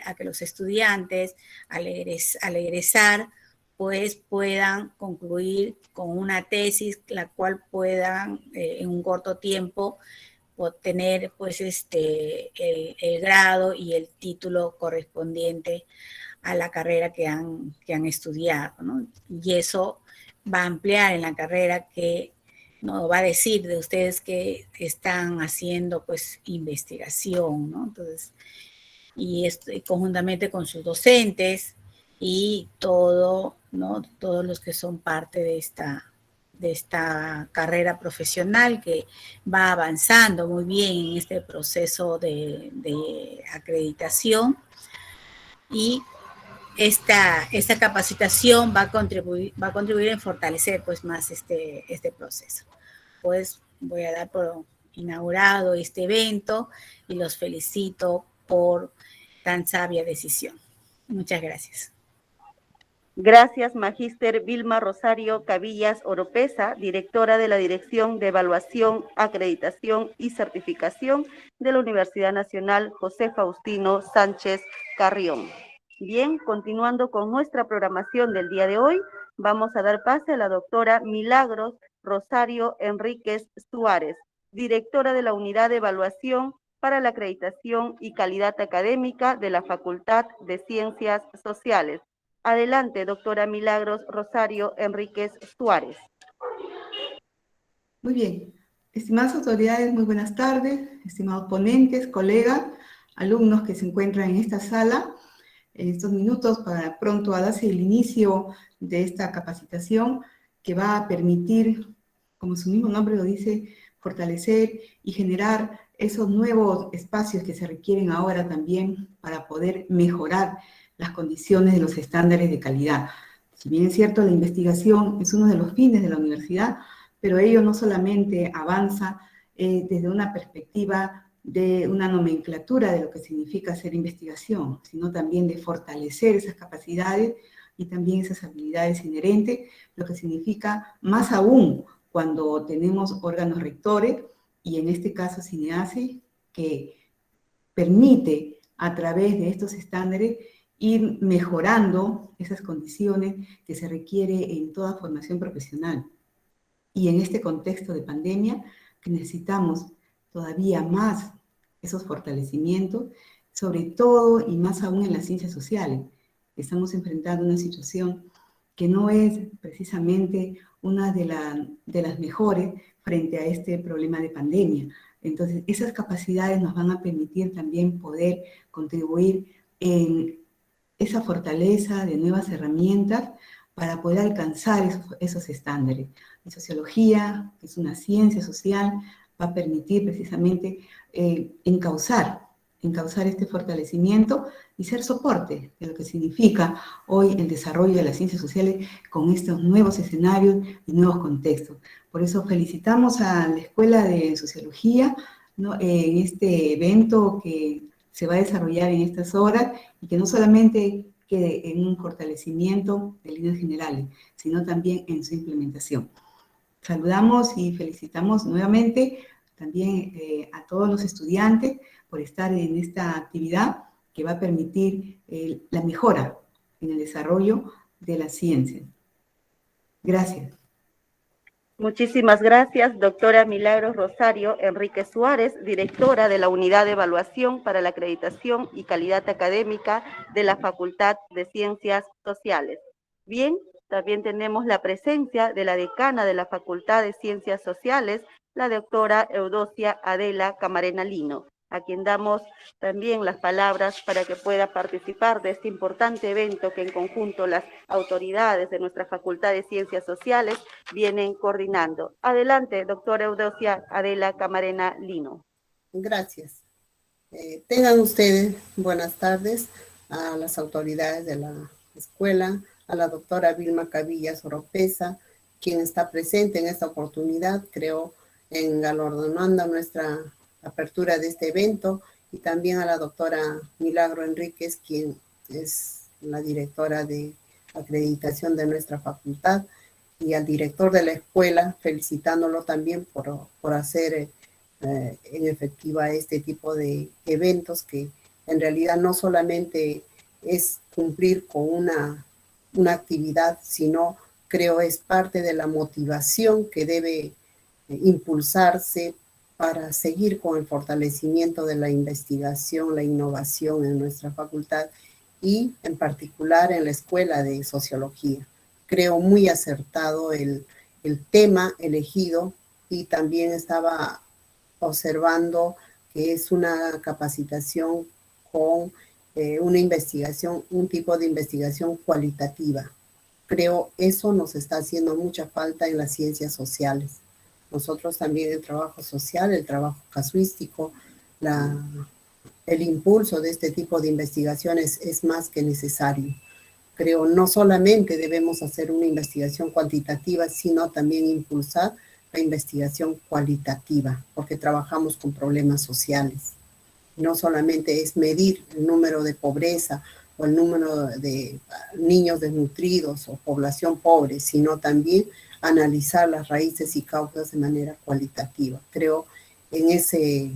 a que los estudiantes al egresar pues puedan concluir con una tesis la cual puedan en un corto tiempo obtener pues el grado y el título correspondiente a la carrera que han estudiado, ¿no? Y eso va a ampliar en la carrera que no va a decir de ustedes que están haciendo pues investigación, ¿no? Entonces, y conjuntamente con sus docentes y todo, ¿no? Todos los que son parte de esta carrera profesional que va avanzando muy bien en este proceso de acreditación, y esta capacitación va a contribuir en fortalecer pues más este proceso. Pues voy a dar por inaugurado este evento y los felicito por tan sabia decisión. Muchas gracias. Gracias, Magíster Vilma Rosario Cabillas Oropesa, directora de la Dirección de Evaluación, Acreditación y Certificación de la Universidad Nacional José Faustino Sánchez Carrión. Bien, continuando con nuestra programación del día de hoy, vamos a dar pase a la doctora Milagros Rosario Enríquez Suárez, directora de la Unidad de Evaluación para la Acreditación y Calidad Académica de la Facultad de Ciencias Sociales. Adelante, doctora Milagros Rosario Enríquez Suárez. Muy bien. Estimadas autoridades, muy buenas tardes. Estimados ponentes, colegas, alumnos que se encuentran en esta sala, en estos minutos para pronto a darse el inicio de esta capacitación que va a permitir, como su mismo nombre lo dice, fortalecer y generar esos nuevos espacios que se requieren ahora también para poder mejorar las condiciones de los estándares de calidad. Si bien es cierto, la investigación es uno de los fines de la universidad, pero ello no solamente avanza desde una perspectiva de una nomenclatura de lo que significa hacer investigación, sino también de fortalecer esas capacidades y también esas habilidades inherentes, lo que significa más aún cuando tenemos órganos rectores, y en este caso CINEACE, que permite a través de estos estándares ir mejorando esas condiciones que se requiere en toda formación profesional. Y en este contexto de pandemia, que necesitamos todavía más esos fortalecimientos, sobre todo y más aún en las ciencias sociales. Estamos enfrentando una situación que no es precisamente una de las mejores frente a este problema de pandemia. Entonces, esas capacidades nos van a permitir también poder contribuir en esa fortaleza de nuevas herramientas para poder alcanzar esos estándares. La sociología, que es una ciencia social, va a permitir precisamente encauzar este fortalecimiento y ser soporte de lo que significa hoy el desarrollo de las ciencias sociales con estos nuevos escenarios y nuevos contextos. Por eso felicitamos a la Escuela de Sociología, ¿no?, en este evento que se va a desarrollar en estas horas y que no solamente quede en un fortalecimiento de líneas generales, sino también en su implementación. Saludamos y felicitamos nuevamente también a todos los estudiantes por estar en esta actividad que va a permitir la mejora en el desarrollo de la ciencia. Gracias. Muchísimas gracias, doctora Milagros Rosario Enríquez Suárez, directora de la Unidad de Evaluación para la Acreditación y Calidad Académica de la Facultad de Ciencias Sociales. Bien, también tenemos la presencia de la decana de la Facultad de Ciencias Sociales, la doctora Eudocia Adela Camarena Lino, a quien damos también las palabras para que pueda participar de este importante evento que en conjunto las autoridades de nuestra Facultad de Ciencias Sociales vienen coordinando. Adelante, doctora Eudocia Adela Camarena Lino. Gracias. Tengan ustedes buenas tardes a las autoridades de la escuela, a la doctora Vilma Cabillas Oropesa, quien está presente en esta oportunidad, creo, en galardonando nuestra apertura de este evento, y también a la doctora Milagro Enríquez, quien es la directora de acreditación de nuestra facultad, y al director de la escuela, felicitándolo también por hacer en efectiva este tipo de eventos que en realidad no solamente es cumplir con una actividad, sino creo es parte de la motivación que debe impulsarse para seguir con el fortalecimiento de la investigación, la innovación en nuestra facultad y en particular en la Escuela de Sociología. Creo muy acertado el tema elegido y también estaba observando que es una capacitación con una investigación, un tipo de investigación cualitativa. Creo eso nos está haciendo mucha falta en las ciencias sociales. Nosotros también el trabajo social, el trabajo casuístico, el impulso de este tipo de investigaciones es más que necesario. Creo no solamente debemos hacer una investigación cuantitativa, sino también impulsar la investigación cualitativa, porque trabajamos con problemas sociales. No solamente es medir el número de pobreza o el número de niños desnutridos o población pobre, sino también analizar las raíces y causas de manera cualitativa. Creo en este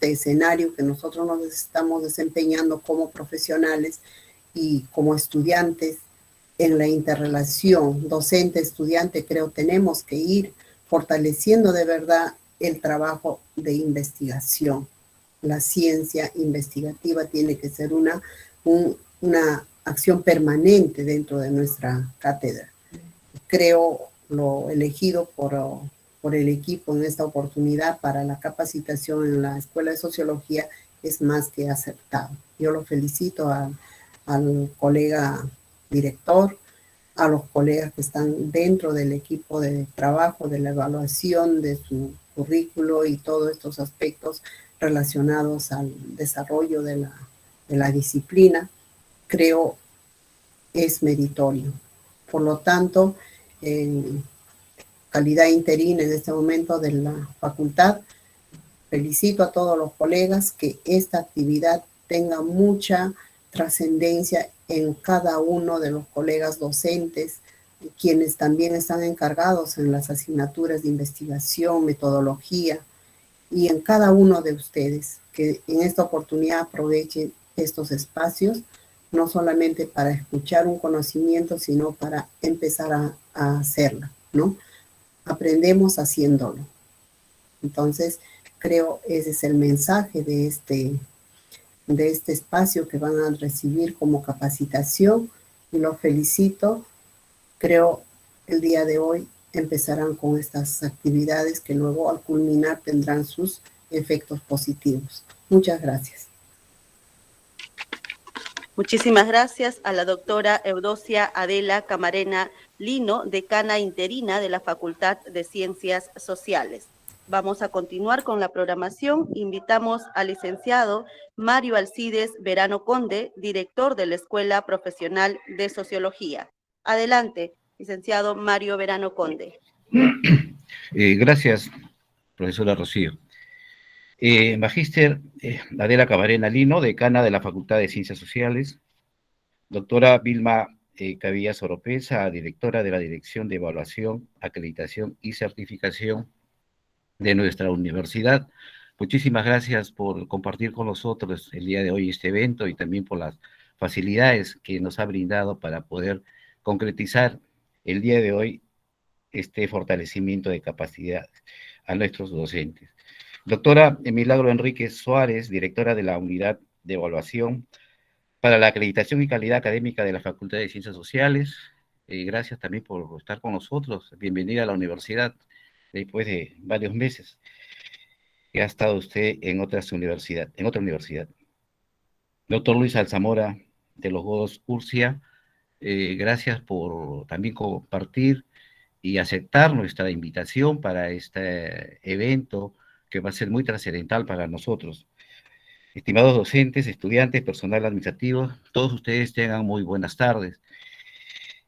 escenario que nosotros nos estamos desempeñando como profesionales y como estudiantes en la interrelación docente-estudiante, creo tenemos que ir fortaleciendo de verdad el trabajo de investigación. La ciencia investigativa tiene que ser una acción permanente dentro de nuestra cátedra. Creo lo elegido por el equipo en esta oportunidad para la capacitación en la Escuela de Sociología es más que acertado. Yo lo felicito al colega director, a los colegas que están dentro del equipo de trabajo, de la evaluación de su currículo y todos estos aspectos relacionados al desarrollo de la disciplina, creo es meritorio. Por lo tanto, en calidad interina en este momento de la facultad, felicito a todos los colegas que esta actividad tenga mucha trascendencia en cada uno de los colegas docentes, quienes también están encargados en las asignaturas de investigación, metodología, y en cada uno de ustedes, que en esta oportunidad aprovechen estos espacios, no solamente para escuchar un conocimiento, sino para empezar a hacerlo, ¿no? Aprendemos haciéndolo. Entonces, creo ese es el mensaje de este espacio que van a recibir como capacitación y los felicito. Creo el día de hoy empezarán con estas actividades que luego al culminar tendrán sus efectos positivos. Muchas gracias. Muchísimas gracias a la doctora Eudocia Adela Camarena Lino, decana interina de la Facultad de Ciencias Sociales. Vamos a continuar con la programación. Invitamos al licenciado Mario Alcides Verano Conde, director de la Escuela Profesional de Sociología. Adelante, licenciado Mario Verano Conde. Gracias, profesora Rocío. Magíster Adela Camarena Lino, decana de la Facultad de Ciencias Sociales. Doctora Vilma Cabillas Oropesa, directora de la Dirección de Evaluación, Acreditación y Certificación de nuestra universidad. Muchísimas gracias por compartir con nosotros el día de hoy este evento y también por las facilidades que nos ha brindado para poder concretizar el día de hoy este fortalecimiento de capacidades a nuestros docentes. Doctora Milagro Enríquez Suárez, directora de la Unidad de Evaluación para la Acreditación y Calidad Académica de la Facultad de Ciencias Sociales. Gracias también por estar con nosotros. Bienvenida a la universidad después de varios meses que ha estado usted en otra universidad. Doctor Luis Alzamora de los Godos Urcia, gracias por también compartir y aceptar nuestra invitación para este evento que va a ser muy trascendental para nosotros. Estimados docentes, estudiantes, personal administrativo, todos ustedes tengan muy buenas tardes.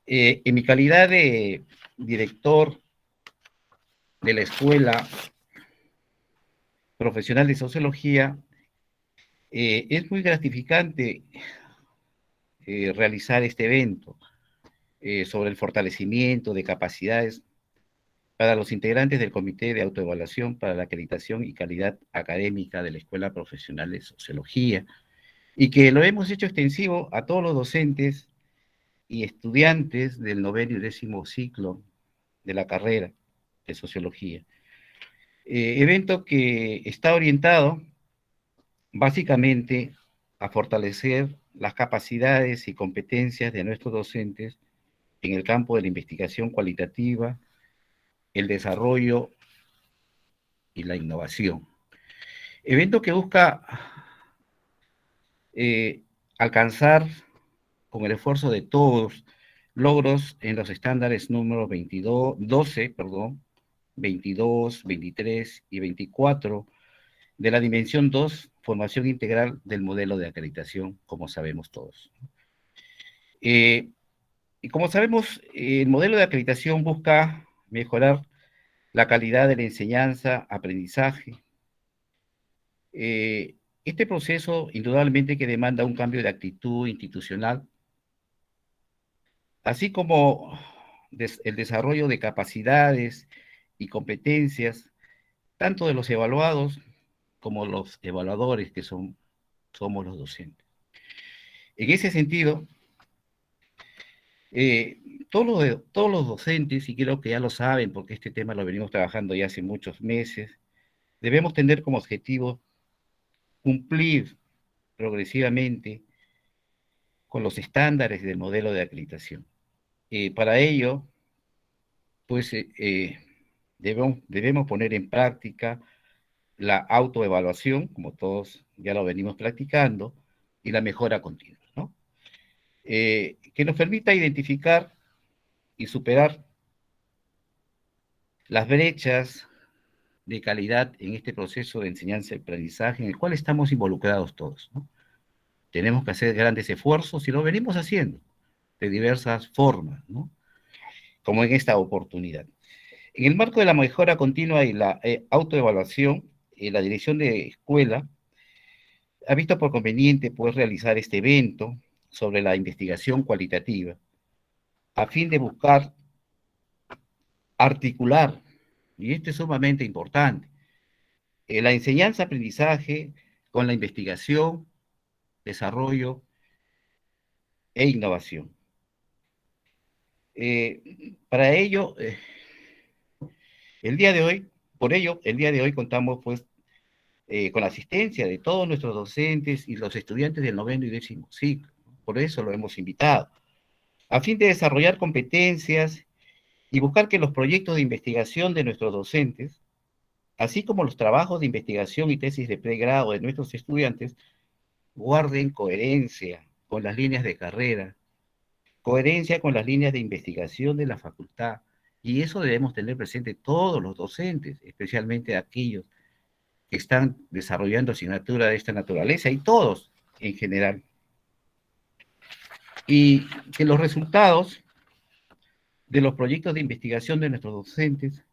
En mi calidad de director de la Escuela Profesional de Sociología, es muy gratificante realizar este evento sobre el fortalecimiento de capacidades para los integrantes del Comité de Autoevaluación para la Acreditación y Calidad Académica de la Escuela Profesional de Sociología. y que lo hemos hecho extensivo a todos los docentes y estudiantes del 9º y 10º ciclo de la carrera de Sociología. Evento que está orientado básicamente a fortalecer las capacidades y competencias de nuestros docentes en el campo de la investigación cualitativa, el desarrollo y la innovación. Evento que busca alcanzar, con el esfuerzo de todos, logros en los estándares números 12, 22, 23 y 24 de la dimensión 2, formación integral del modelo de acreditación, como sabemos todos. Y como sabemos, el modelo de acreditación busca mejorar la calidad de la enseñanza, aprendizaje. Este proceso, indudablemente, que demanda un cambio de actitud institucional, así como el desarrollo de capacidades y competencias, tanto de los evaluados como los evaluadores, que somos los docentes. En ese sentido, todos los docentes, y creo que ya lo saben, porque este tema lo venimos trabajando ya hace muchos meses, debemos tener como objetivo cumplir progresivamente con los estándares del modelo de acreditación. Para ello, pues debemos poner en práctica la autoevaluación, como todos ya lo venimos practicando, y la mejora continua, ¿no? Que nos permita identificar y superar las brechas de calidad en este proceso de enseñanza y aprendizaje en el cual estamos involucrados todos, ¿no? Tenemos que hacer grandes esfuerzos y lo venimos haciendo de diversas formas, ¿no? Como en esta oportunidad. En el marco de la mejora continua y la autoevaluación, la dirección de escuela ha visto por conveniente poder realizar este evento sobre la investigación cualitativa a fin de buscar articular, y esto es sumamente importante, la enseñanza-aprendizaje con la investigación, desarrollo e innovación. Para ello, el día de hoy contamos pues con la asistencia de todos nuestros docentes y los estudiantes del 9º y 10º ciclo. Por eso lo hemos invitado, a fin de desarrollar competencias y buscar que los proyectos de investigación de nuestros docentes, así como los trabajos de investigación y tesis de pregrado de nuestros estudiantes, guarden coherencia con las líneas de carrera, coherencia con las líneas de investigación de la facultad, y eso debemos tener presente todos los docentes, especialmente aquellos que están desarrollando asignatura de esta naturaleza, y todos en general. Y que los resultados de los proyectos de investigación de nuestros docentes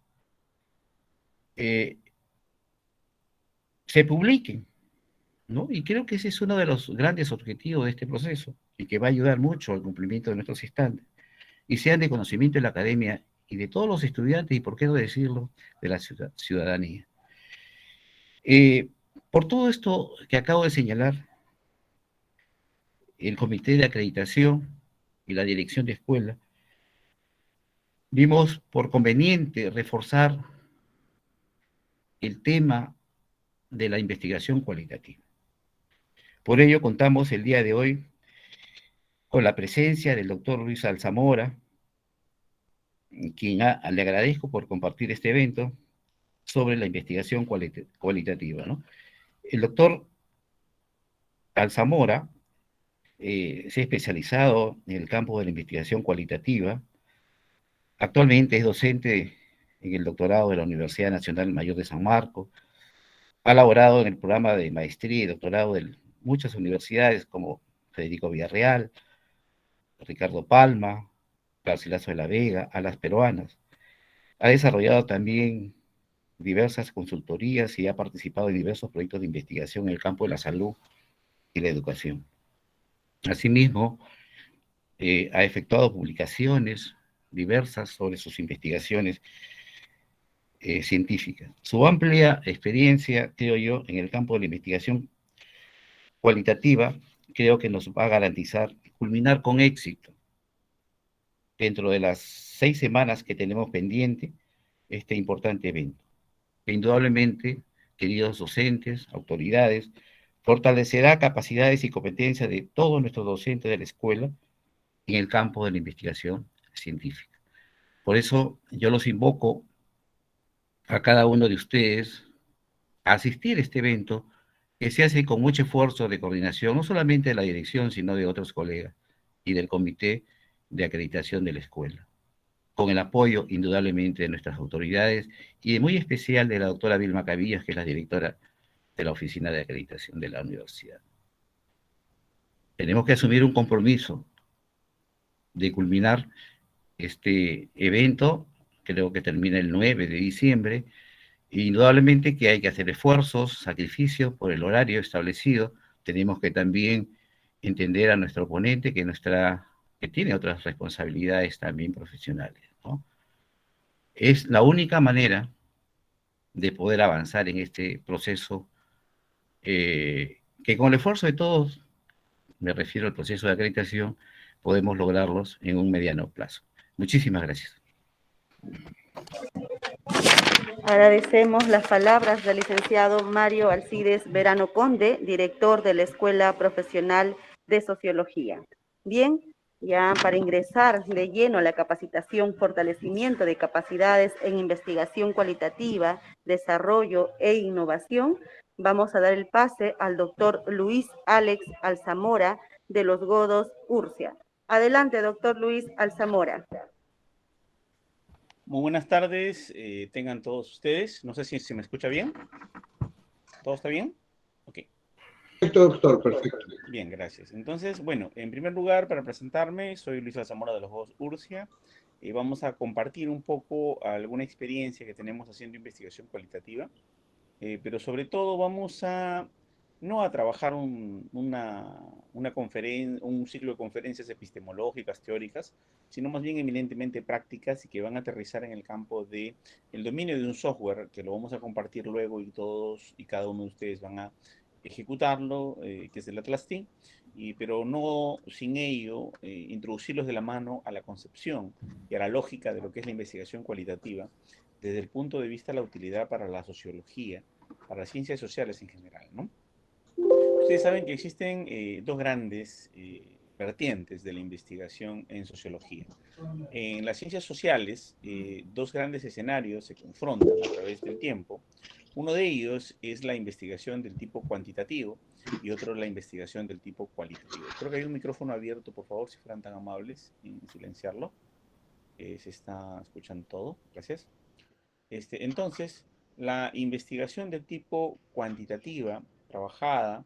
se publiquen, ¿no? Y creo que ese es uno de los grandes objetivos de este proceso, y que va a ayudar mucho al cumplimiento de nuestros estándares, y sean de conocimiento de la academia y de todos los estudiantes, y por qué no decirlo, de la ciudadanía. Por todo esto que acabo de señalar, el Comité de Acreditación y la Dirección de Escuela vimos por conveniente reforzar el tema de la investigación cualitativa. Por ello contamos el día de hoy con la presencia del doctor Luis Alzamora, quien le agradezco por compartir este evento sobre la investigación cualitativa, ¿no? El doctor Alzamora se ha especializado en el campo de la investigación cualitativa. Actualmente es docente en el doctorado de la Universidad Nacional Mayor de San Marcos. Ha laborado en el programa de maestría y doctorado de muchas universidades como Federico Villarreal, Ricardo Palma, Garcilaso de la Vega, a las peruanas. Ha desarrollado también diversas consultorías y ha participado en diversos proyectos de investigación en el campo de la salud y la educación. Asimismo, ha efectuado publicaciones diversas sobre sus investigaciones científicas. Su amplia experiencia, creo yo, en el campo de la investigación cualitativa creo que nos va a garantizar culminar con éxito dentro de las 6 semanas que tenemos pendiente este importante evento, que indudablemente, queridos docentes, autoridades, fortalecerá capacidades y competencias de todos nuestros docentes de la escuela en el campo de la investigación científica. Por eso yo los invoco a cada uno de ustedes a asistir a este evento que se hace con mucho esfuerzo de coordinación, no solamente de la dirección, sino de otros colegas y del comité de acreditación de la escuela, con el apoyo indudablemente de nuestras autoridades y de muy especial de la doctora Vilma Cabillas, que es la directora de la Oficina de Acreditación de la Universidad. Tenemos que asumir un compromiso de culminar este evento, creo que termina el 9 de diciembre, e indudablemente que hay que hacer esfuerzos, sacrificios por el horario establecido. Tenemos que también entender a nuestro oponente que tiene otras responsabilidades también profesionales, ¿no? Es la única manera de poder avanzar en este proceso que con el esfuerzo de todos, me refiero al proceso de acreditación, podemos lograrlos en un mediano plazo. Muchísimas gracias. Agradecemos las palabras del licenciado Mario Alcides Verano Conde, director de la Escuela Profesional de Sociología. Bien, ya para ingresar de lleno a la capacitación, fortalecimiento de capacidades en investigación cualitativa, desarrollo e innovación, vamos a dar el pase al doctor Luis Alex Alzamora de los Godos Urcia. Adelante, doctor Luis Alzamora. Muy buenas tardes, tengan todos ustedes. No sé si se me escucha bien. ¿Todo está bien? Ok. Perfecto, doctor, perfecto. Bien, gracias. Entonces, bueno, en primer lugar, para presentarme, soy Luis Alzamora de los Godos Urcia. Vamos a compartir un poco alguna experiencia que tenemos haciendo investigación cualitativa, pero sobre todo vamos a no a trabajar un ciclo de conferencias epistemológicas, teóricas, sino más bien eminentemente prácticas y que van a aterrizar en el campo de el dominio de un software que lo vamos a compartir luego y todos y cada uno de ustedes van a ejecutarlo, que es el Atlas-T, pero no sin ello introducirlos de la mano a la concepción y a la lógica de lo que es la investigación cualitativa desde el punto de vista de la utilidad para la sociología, para las ciencias sociales en general, ¿no? Ustedes saben que existen dos grandes vertientes de la investigación en sociología. En las ciencias sociales, dos grandes escenarios se confrontan a través del tiempo. Uno de ellos es la investigación del tipo cuantitativo y otro la investigación del tipo cualitativo. Creo que hay un micrófono abierto, por favor, si fueran tan amables en silenciarlo. Se está escuchando todo. Gracias. Entonces, la investigación del tipo cuantitativa, trabajada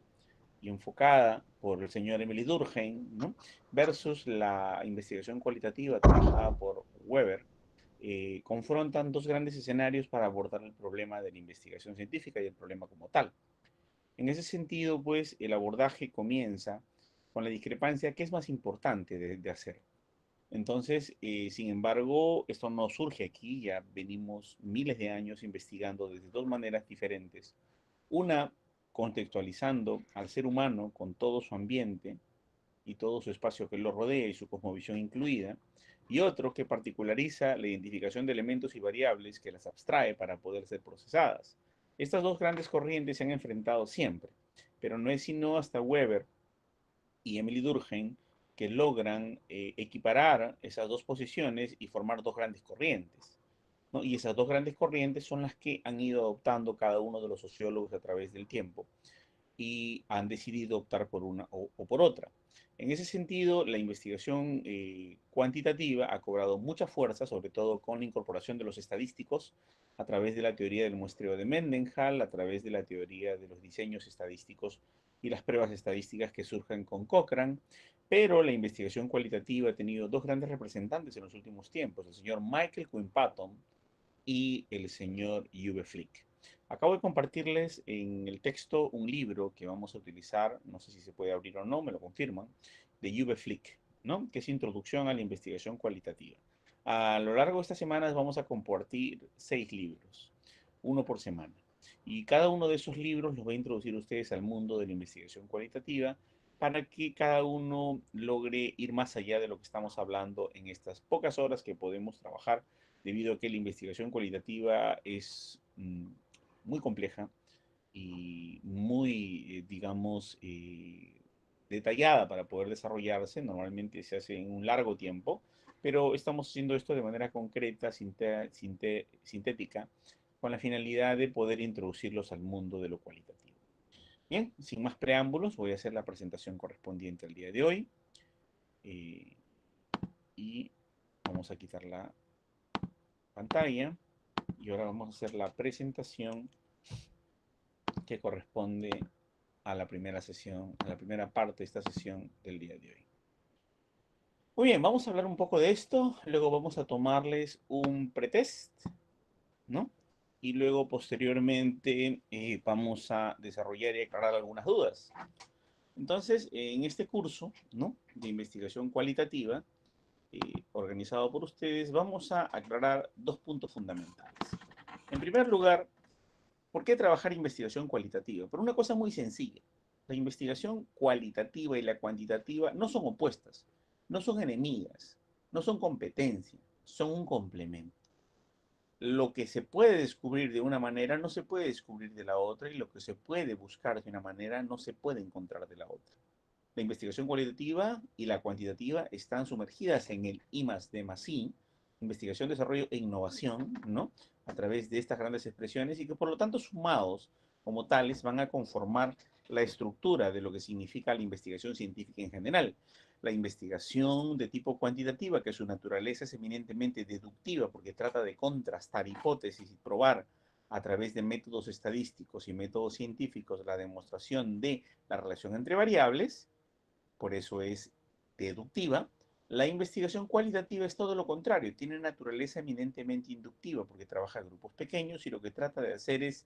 y enfocada por el señor Emily Durkheim, ¿no?, versus la investigación cualitativa trabajada por Weber, confrontan dos grandes escenarios para abordar el problema de la investigación científica y el problema como tal. En ese sentido, pues, el abordaje comienza con la discrepancia qué es más importante de hacer. Entonces, sin embargo, esto no surge aquí, ya venimos miles de años investigando desde dos maneras diferentes. Una, contextualizando al ser humano con todo su ambiente y todo su espacio que lo rodea y su cosmovisión incluida, y otro que particulariza la identificación de elementos y variables que las abstrae para poder ser procesadas. Estas dos grandes corrientes se han enfrentado siempre, pero no es sino hasta Weber y Emily Durkheim que logran equiparar esas dos posiciones y formar dos grandes corrientes, ¿no? Y esas dos grandes corrientes son las que han ido adoptando cada uno de los sociólogos a través del tiempo y han decidido optar por una o por otra. En ese sentido, la investigación cuantitativa ha cobrado mucha fuerza, sobre todo con la incorporación de los estadísticos a través de la teoría del muestreo de Mendenhall, a través de la teoría de los diseños estadísticos y las pruebas estadísticas que surgen con Cochrane, pero la investigación cualitativa ha tenido dos grandes representantes en los últimos tiempos, el señor Michael Quinn Patton y el señor Uwe Flick. Acabo de compartirles en el texto un libro que vamos a utilizar, no sé si se puede abrir o no, me lo confirman, de Uwe Flick, ¿no?, que es Introducción a la Investigación Cualitativa. A lo largo de estas semanas vamos a compartir 6 libros, uno por semana. Y cada uno de esos libros los va a introducir ustedes al mundo de la investigación cualitativa para que cada uno logre ir más allá de lo que estamos hablando en estas pocas horas que podemos trabajar, debido a que la investigación cualitativa es muy compleja y muy, digamos, detallada para poder desarrollarse. Normalmente se hace en un largo tiempo, pero estamos haciendo esto de manera concreta, sintética, con la finalidad de poder introducirlos al mundo de lo cualitativo. Bien, sin más preámbulos, voy a hacer la presentación correspondiente al día de hoy. Y vamos a quitar la pantalla. Y ahora vamos a hacer la presentación que corresponde a la primera sesión, a la primera parte de esta sesión del día de hoy. Muy bien, vamos a hablar un poco de esto, luego vamos a tomarles un pretest, ¿no? Y luego posteriormente vamos a desarrollar y aclarar algunas dudas. Entonces, en este curso, ¿no?, de investigación cualitativa, organizado por ustedes, vamos a aclarar dos puntos fundamentales. En primer lugar, ¿por qué trabajar investigación cualitativa? Por una cosa muy sencilla. La investigación cualitativa y la cuantitativa no son opuestas, no son enemigas, no son competencia, son un complemento. Lo que se puede descubrir de una manera no se puede descubrir de la otra, y lo que se puede buscar de una manera no se puede encontrar de la otra. La investigación cualitativa y la cuantitativa están sumergidas en el I+D+I, investigación, desarrollo e innovación, ¿no?, a través de estas grandes expresiones, y que por lo tanto sumados como tales van a conformar la estructura de lo que significa la investigación científica en general. La investigación de tipo cuantitativa, que su naturaleza es eminentemente deductiva porque trata de contrastar hipótesis y probar a través de métodos estadísticos y métodos científicos la demostración de la relación entre variables, por eso es deductiva. La investigación cualitativa es todo lo contrario, tiene naturaleza eminentemente inductiva porque trabaja en grupos pequeños y lo que trata de hacer es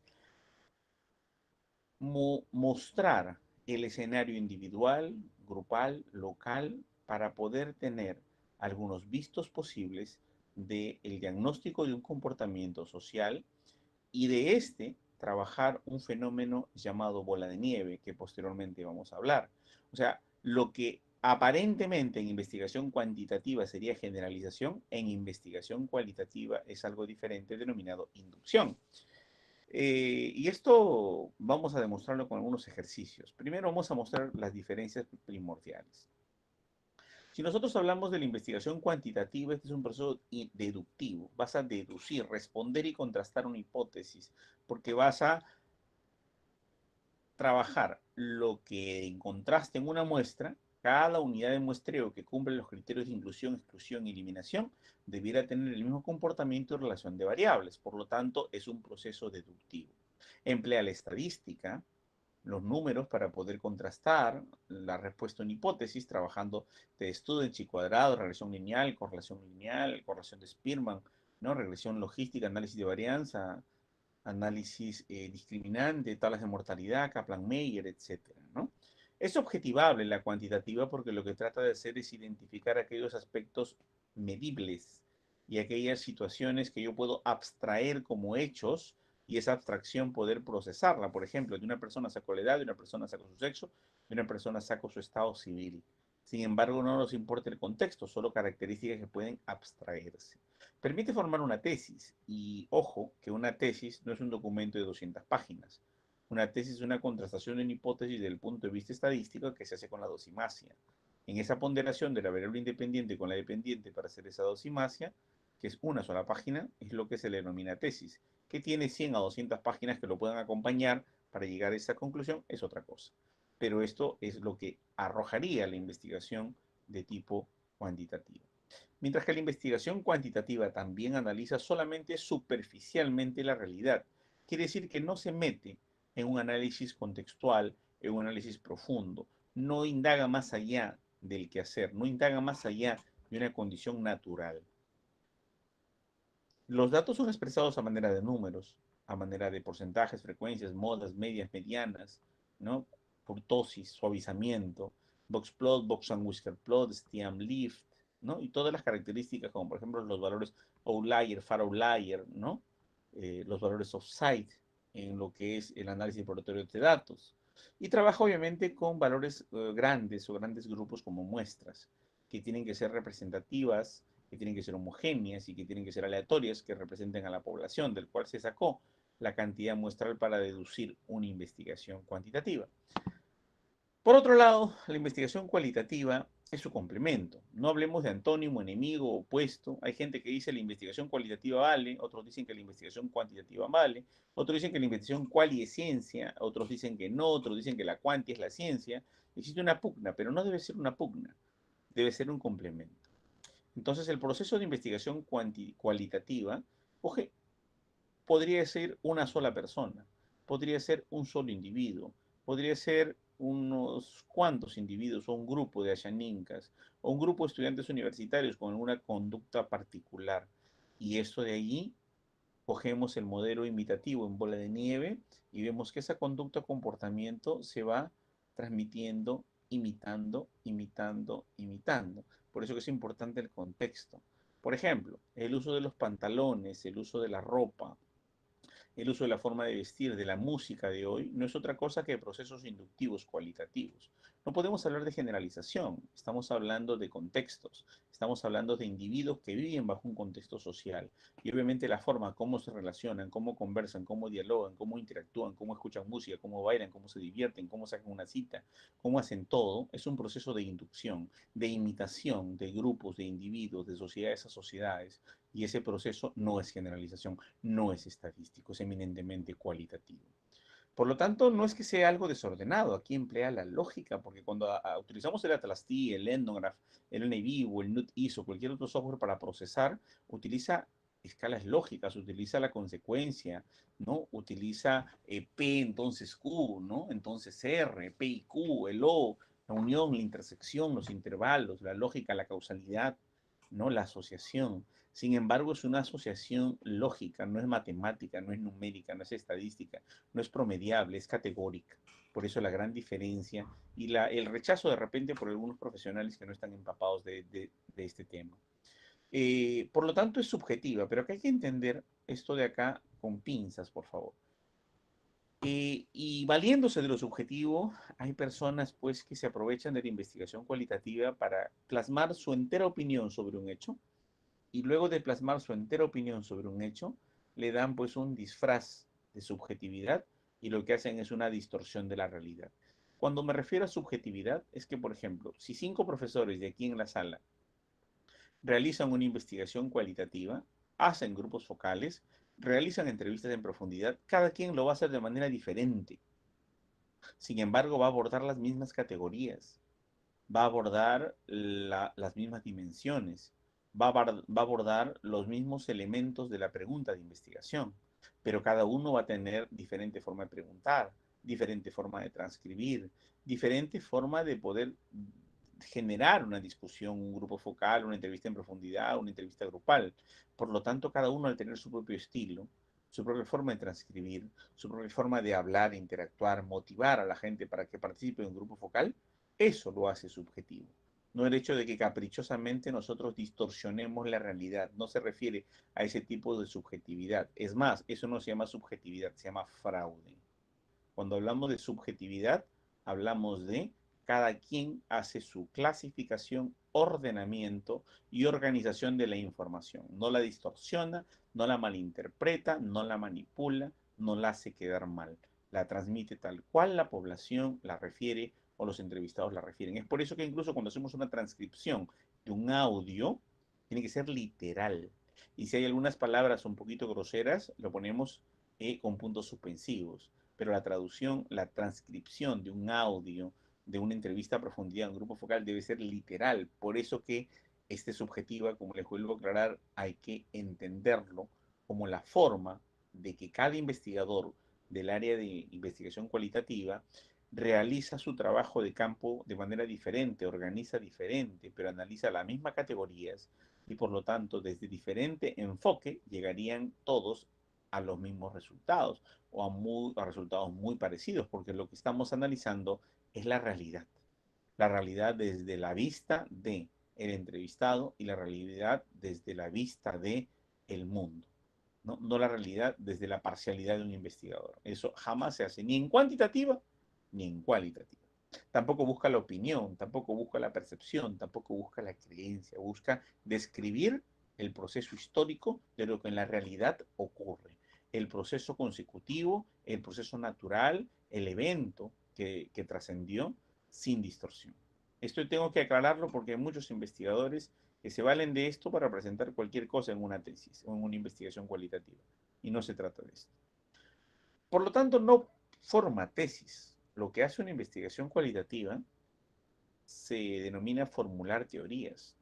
mostrar el escenario individual, grupal, local, para poder tener algunos vistos posibles del diagnóstico de un comportamiento social, y de este trabajar un fenómeno llamado bola de nieve, que posteriormente vamos a hablar. O sea, lo que aparentemente en investigación cuantitativa sería generalización, en investigación cualitativa es algo diferente, denominado inducción. Y esto vamos a demostrarlo con algunos ejercicios. Primero vamos a mostrar las diferencias primordiales. Si nosotros hablamos de la investigación cuantitativa, este es un proceso deductivo. Vas a deducir, responder y contrastar una hipótesis, porque vas a trabajar lo que encontraste en una muestra. Cada unidad de muestreo que cumple los criterios de inclusión, exclusión y eliminación debiera tener el mismo comportamiento y relación de variables. Por lo tanto, es un proceso deductivo. Emplea la estadística, los números, para poder contrastar la respuesta a una hipótesis, trabajando de Student cuadrado, regresión lineal, correlación de Spearman, ¿no?, regresión logística, análisis de varianza, análisis discriminante, tablas de mortalidad, Kaplan-Meier, etcétera, ¿no? Es objetivable la cuantitativa porque lo que trata de hacer es identificar aquellos aspectos medibles y aquellas situaciones que yo puedo abstraer como hechos, y esa abstracción poder procesarla. Por ejemplo, de una persona saco la edad, de una persona saco su sexo, de una persona saco su estado civil. Sin embargo, no nos importa el contexto, solo características que pueden abstraerse. Permite formar una tesis, y ojo, que una tesis no es un documento de 200 páginas. Una tesis es una contrastación de una hipótesis desde el punto de vista estadístico que se hace con la dosimasia. En esa ponderación de la variable independiente con la dependiente para hacer esa dosimasia, que es una sola página, es lo que se le denomina tesis. Que tiene 100 a 200 páginas que lo puedan acompañar para llegar a esa conclusión, es otra cosa. Pero esto es lo que arrojaría la investigación de tipo cuantitativa. Mientras que la investigación cuantitativa también analiza solamente superficialmente la realidad. Quiere decir que no se mete en un análisis contextual, en un análisis profundo. No indaga más allá del quehacer, no indaga más allá de una condición natural. Los datos son expresados a manera de números, a manera de porcentajes, frecuencias, modas, medias, medianas, ¿no?, kurtosis, suavizamiento, boxplot, box and whisker plot, Stiam lift, ¿no?, y todas las características, como por ejemplo los valores outlier, far outlier, ¿no?, los valores offside en lo que es el análisis exploratorio de datos. Y trabaja obviamente con valores grandes o grandes grupos como muestras, que tienen que ser representativas, que tienen que ser homogéneas y que tienen que ser aleatorias, que representen a la población, del cual se sacó la cantidad muestral para deducir una investigación cuantitativa. Por otro lado, la investigación cualitativa es su complemento. No hablemos de antónimo, enemigo, opuesto. Hay gente que dice la investigación cualitativa vale, otros dicen que la investigación cuantitativa vale, otros dicen que la investigación quali es ciencia, otros dicen que no, otros dicen que la cuanti es la ciencia. Existe una pugna, pero no debe ser una pugna, debe ser un complemento. Entonces, el proceso de investigación cualitativa, oje, podría ser una sola persona, podría ser un solo individuo, podría ser unos cuantos individuos o un grupo de ashanincas o un grupo de estudiantes universitarios con una conducta particular. Y esto de allí cogemos el modelo imitativo en bola de nieve y vemos que esa conducta o comportamiento se va transmitiendo, imitando, imitando, imitando. Por eso que es importante el contexto. Por ejemplo, el uso de los pantalones, el uso de la ropa, el uso de la forma de vestir, de la música de hoy, no es otra cosa que procesos inductivos cualitativos. No podemos hablar de generalización, estamos hablando de contextos, estamos hablando de individuos que viven bajo un contexto social. Y obviamente la forma, cómo se relacionan, cómo conversan, cómo dialogan, cómo interactúan, cómo escuchan música, cómo bailan, cómo se divierten, cómo sacan una cita, cómo hacen todo, es un proceso de inducción, de imitación de grupos, de individuos, de sociedades a sociedades. Y ese proceso no es generalización, no es estadístico, es eminentemente cualitativo. Por lo tanto, no es que sea algo desordenado, aquí emplea la lógica, porque cuando utilizamos el Atlas T, el Endograph, el NAV o el NUTIS o cualquier otro software para procesar, utiliza escalas lógicas, utiliza la consecuencia, ¿no? Utiliza P, entonces Q, ¿no? Entonces R, P y Q, el O, la unión, la intersección, los intervalos, la lógica, la causalidad, ¿no? La asociación. Sin embargo, es una asociación lógica, no es matemática, no es numérica, no es estadística, no es promediable, es categórica. Por eso la gran diferencia y el rechazo de repente por algunos profesionales que no están empapados de este tema. Por lo tanto, es subjetiva, pero acá hay que entender esto de acá con pinzas, por favor. Y valiéndose de lo subjetivo, hay personas pues que se aprovechan de la investigación cualitativa para plasmar su entera opinión sobre un hecho y luego de plasmar su entera opinión sobre un hecho, le dan pues un disfraz de subjetividad y lo que hacen es una distorsión de la realidad. Cuando me refiero a subjetividad es que, por ejemplo, si 5 profesores de aquí en la sala realizan una investigación cualitativa, hacen grupos focales, realizan entrevistas en profundidad, cada quien lo va a hacer de manera diferente. Sin embargo, va a abordar las mismas categorías, va a abordar las mismas dimensiones, va a abordar los mismos elementos de la pregunta de investigación, pero cada uno va a tener diferente forma de preguntar, diferente forma de transcribir, diferente forma de poder generar una discusión, un grupo focal, una entrevista en profundidad, una entrevista grupal. Por lo tanto, cada uno al tener su propio estilo, su propia forma de transcribir, su propia forma de hablar, interactuar, motivar a la gente para que participe en un grupo focal, eso lo hace subjetivo. No el hecho de que caprichosamente nosotros distorsionemos la realidad. No se refiere a ese tipo de subjetividad. Es más, eso no se llama subjetividad, se llama fraude. Cuando hablamos de subjetividad, hablamos de cada quien hace su clasificación, ordenamiento y organización de la información. No la distorsiona, no la malinterpreta, no la manipula, no la hace quedar mal. La transmite tal cual la población la refiere o los entrevistados la refieren. Es por eso que incluso cuando hacemos una transcripción de un audio, tiene que ser literal. Y si hay algunas palabras un poquito groseras, lo ponemos con puntos suspensivos. Pero la traducción, la transcripción de un audio, de una entrevista a profundidad en un grupo focal debe ser literal. Por eso que este subjetiva, como les vuelvo a aclarar, hay que entenderlo como la forma de que cada investigador del área de investigación cualitativa realiza su trabajo de campo de manera diferente, organiza diferente, pero analiza las mismas categorías y por lo tanto desde diferente enfoque llegarían todos a los mismos resultados o a resultados muy parecidos, porque lo que estamos analizando es la realidad desde la vista de el entrevistado y la realidad desde la vista de el mundo. No la realidad desde la parcialidad de un investigador. Eso jamás se hace, ni en cuantitativa ni en cualitativa. Tampoco busca la opinión, tampoco busca la percepción, tampoco busca la creencia, busca describir el proceso histórico de lo que en la realidad ocurre, el proceso consecutivo, el proceso natural, el evento que trascendió sin distorsión. Esto tengo que aclararlo porque hay muchos investigadores que se valen de esto para presentar cualquier cosa en una tesis o en una investigación cualitativa. Y no se trata de esto. Por lo tanto, no forma tesis. Lo que hace una investigación cualitativa se denomina formular teorías,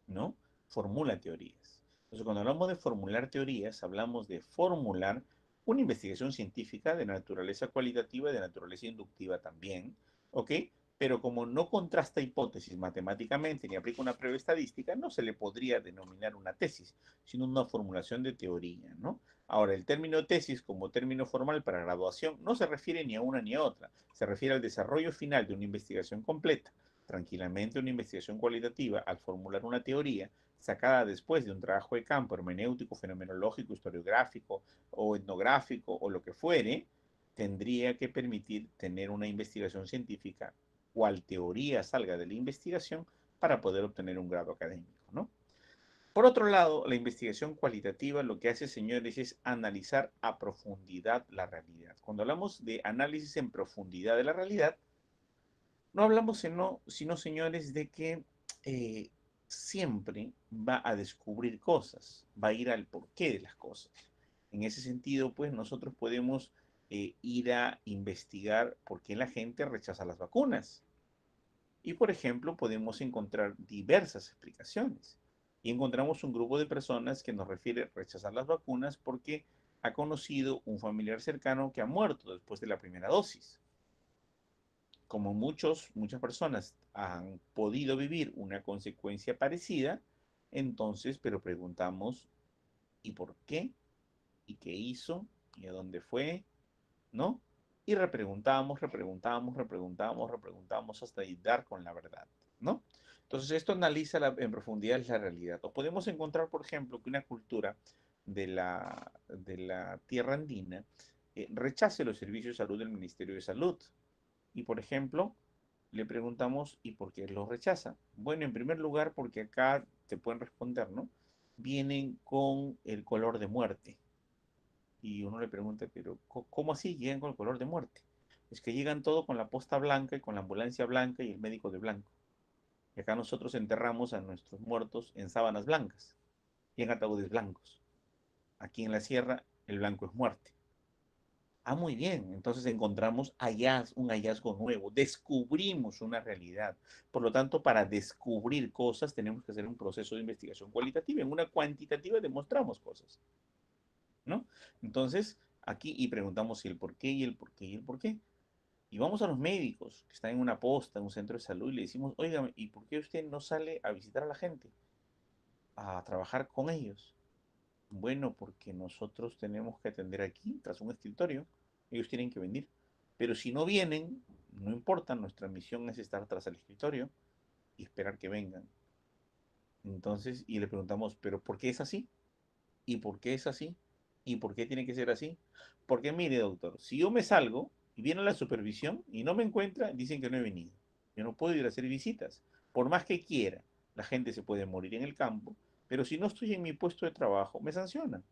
¿no? Formula teorías. Entonces, cuando hablamos de formular teorías, hablamos de formular una investigación científica de naturaleza cualitativa y de naturaleza inductiva también, ¿ok? Pero como no contrasta hipótesis matemáticamente ni aplica una prueba estadística, no se le podría denominar una tesis, sino una formulación de teoría, ¿no? Ahora, el término tesis como término formal para graduación no se refiere ni a una ni a otra, se refiere al desarrollo final de una investigación completa. Tranquilamente una investigación cualitativa, al formular una teoría sacada después de un trabajo de campo hermenéutico, fenomenológico, historiográfico o etnográfico o lo que fuere, tendría que permitir tener una investigación científica cual teoría salga de la investigación para poder obtener un grado académico, ¿no? Por otro lado, la investigación cualitativa lo que hace, señores, es analizar a profundidad la realidad. Cuando hablamos de análisis en profundidad de la realidad, no hablamos sino, señores, de que siempre va a descubrir cosas, va a ir al porqué de las cosas. En ese sentido, pues nosotros podemos ir a investigar por qué la gente rechaza las vacunas. Y, por ejemplo, podemos encontrar diversas explicaciones. Y encontramos un grupo de personas que nos refiere a rechazar las vacunas porque ha conocido un familiar cercano que ha muerto después de la primera dosis. Como muchas personas han podido vivir una consecuencia parecida, entonces, pero preguntamos, ¿y por qué? ¿Y qué hizo? ¿Y a dónde fue? ¿No? Y repreguntamos hasta dar con la verdad, ¿no? Entonces, esto analiza en profundidad la realidad. O podemos encontrar, por ejemplo, que una cultura de la tierra andina rechace los servicios de salud del Ministerio de Salud. Y, por ejemplo, le preguntamos, ¿y por qué los rechaza? Bueno, en primer lugar, porque acá te pueden responder, ¿no? Vienen con el color de muerte. Y uno le pregunta, pero ¿cómo así llegan con el color de muerte? Es que llegan todo con la posta blanca y con la ambulancia blanca y el médico de blanco. Y acá nosotros enterramos a nuestros muertos en sábanas blancas y en ataúdes blancos. Aquí en la sierra, el blanco es muerte. Ah, muy bien. Entonces encontramos un hallazgo nuevo, descubrimos una realidad. Por lo tanto, para descubrir cosas tenemos que hacer un proceso de investigación cualitativa. En una cuantitativa demostramos cosas, ¿no? Entonces, aquí y preguntamos si el por qué y el por qué y el por qué. Y vamos a los médicos que están en una posta, en un centro de salud, y le decimos, oiga, ¿y por qué usted no sale a visitar a la gente? A trabajar con ellos. Bueno, porque nosotros tenemos que atender aquí, tras un escritorio. Ellos tienen que venir. Pero si no vienen, no importa, nuestra misión es estar tras el escritorio y esperar que vengan. Entonces, y le preguntamos, ¿pero por qué es así? ¿Y por qué es así? ¿Y por qué tiene que ser así? Porque mire, doctor, si yo me salgo y viene a la supervisión y no me encuentra, dicen que no he venido. Yo no puedo ir a hacer visitas. Por más que quiera, la gente se puede morir en el campo, pero si no estoy en mi puesto de trabajo, me sancionan.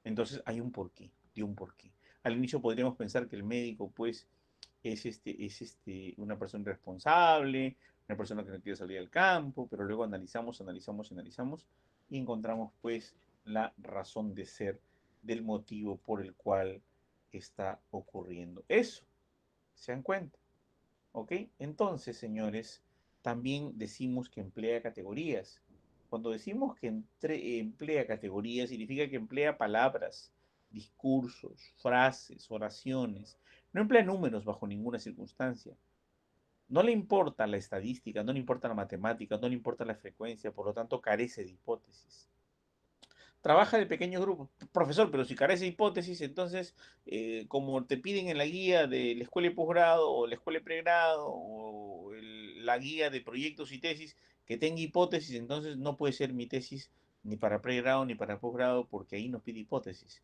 Entonces hay un porqué, de un porqué. Al inicio podríamos pensar que el médico, pues, es una persona irresponsable, una persona que no quiere salir al campo, pero luego analizamos y encontramos, pues, la razón de ser del motivo por el cual está ocurriendo eso. ¿Se dan cuenta? ¿Ok? Entonces, señores, también decimos que emplea categorías. Cuando decimos que emplea categorías, significa que emplea palabras, discursos, frases, oraciones. No emplea números bajo ninguna circunstancia. No le importa la estadística, no le importa la matemática, no le importa la frecuencia, por lo tanto carece de hipótesis. Trabaja de pequeños grupos. Profesor, pero si carece de hipótesis, entonces, como te piden en la guía de la escuela de posgrado o la escuela de pregrado o la guía de proyectos y tesis que tenga hipótesis, entonces no puede ser mi tesis ni para pregrado ni para posgrado porque ahí nos pide hipótesis.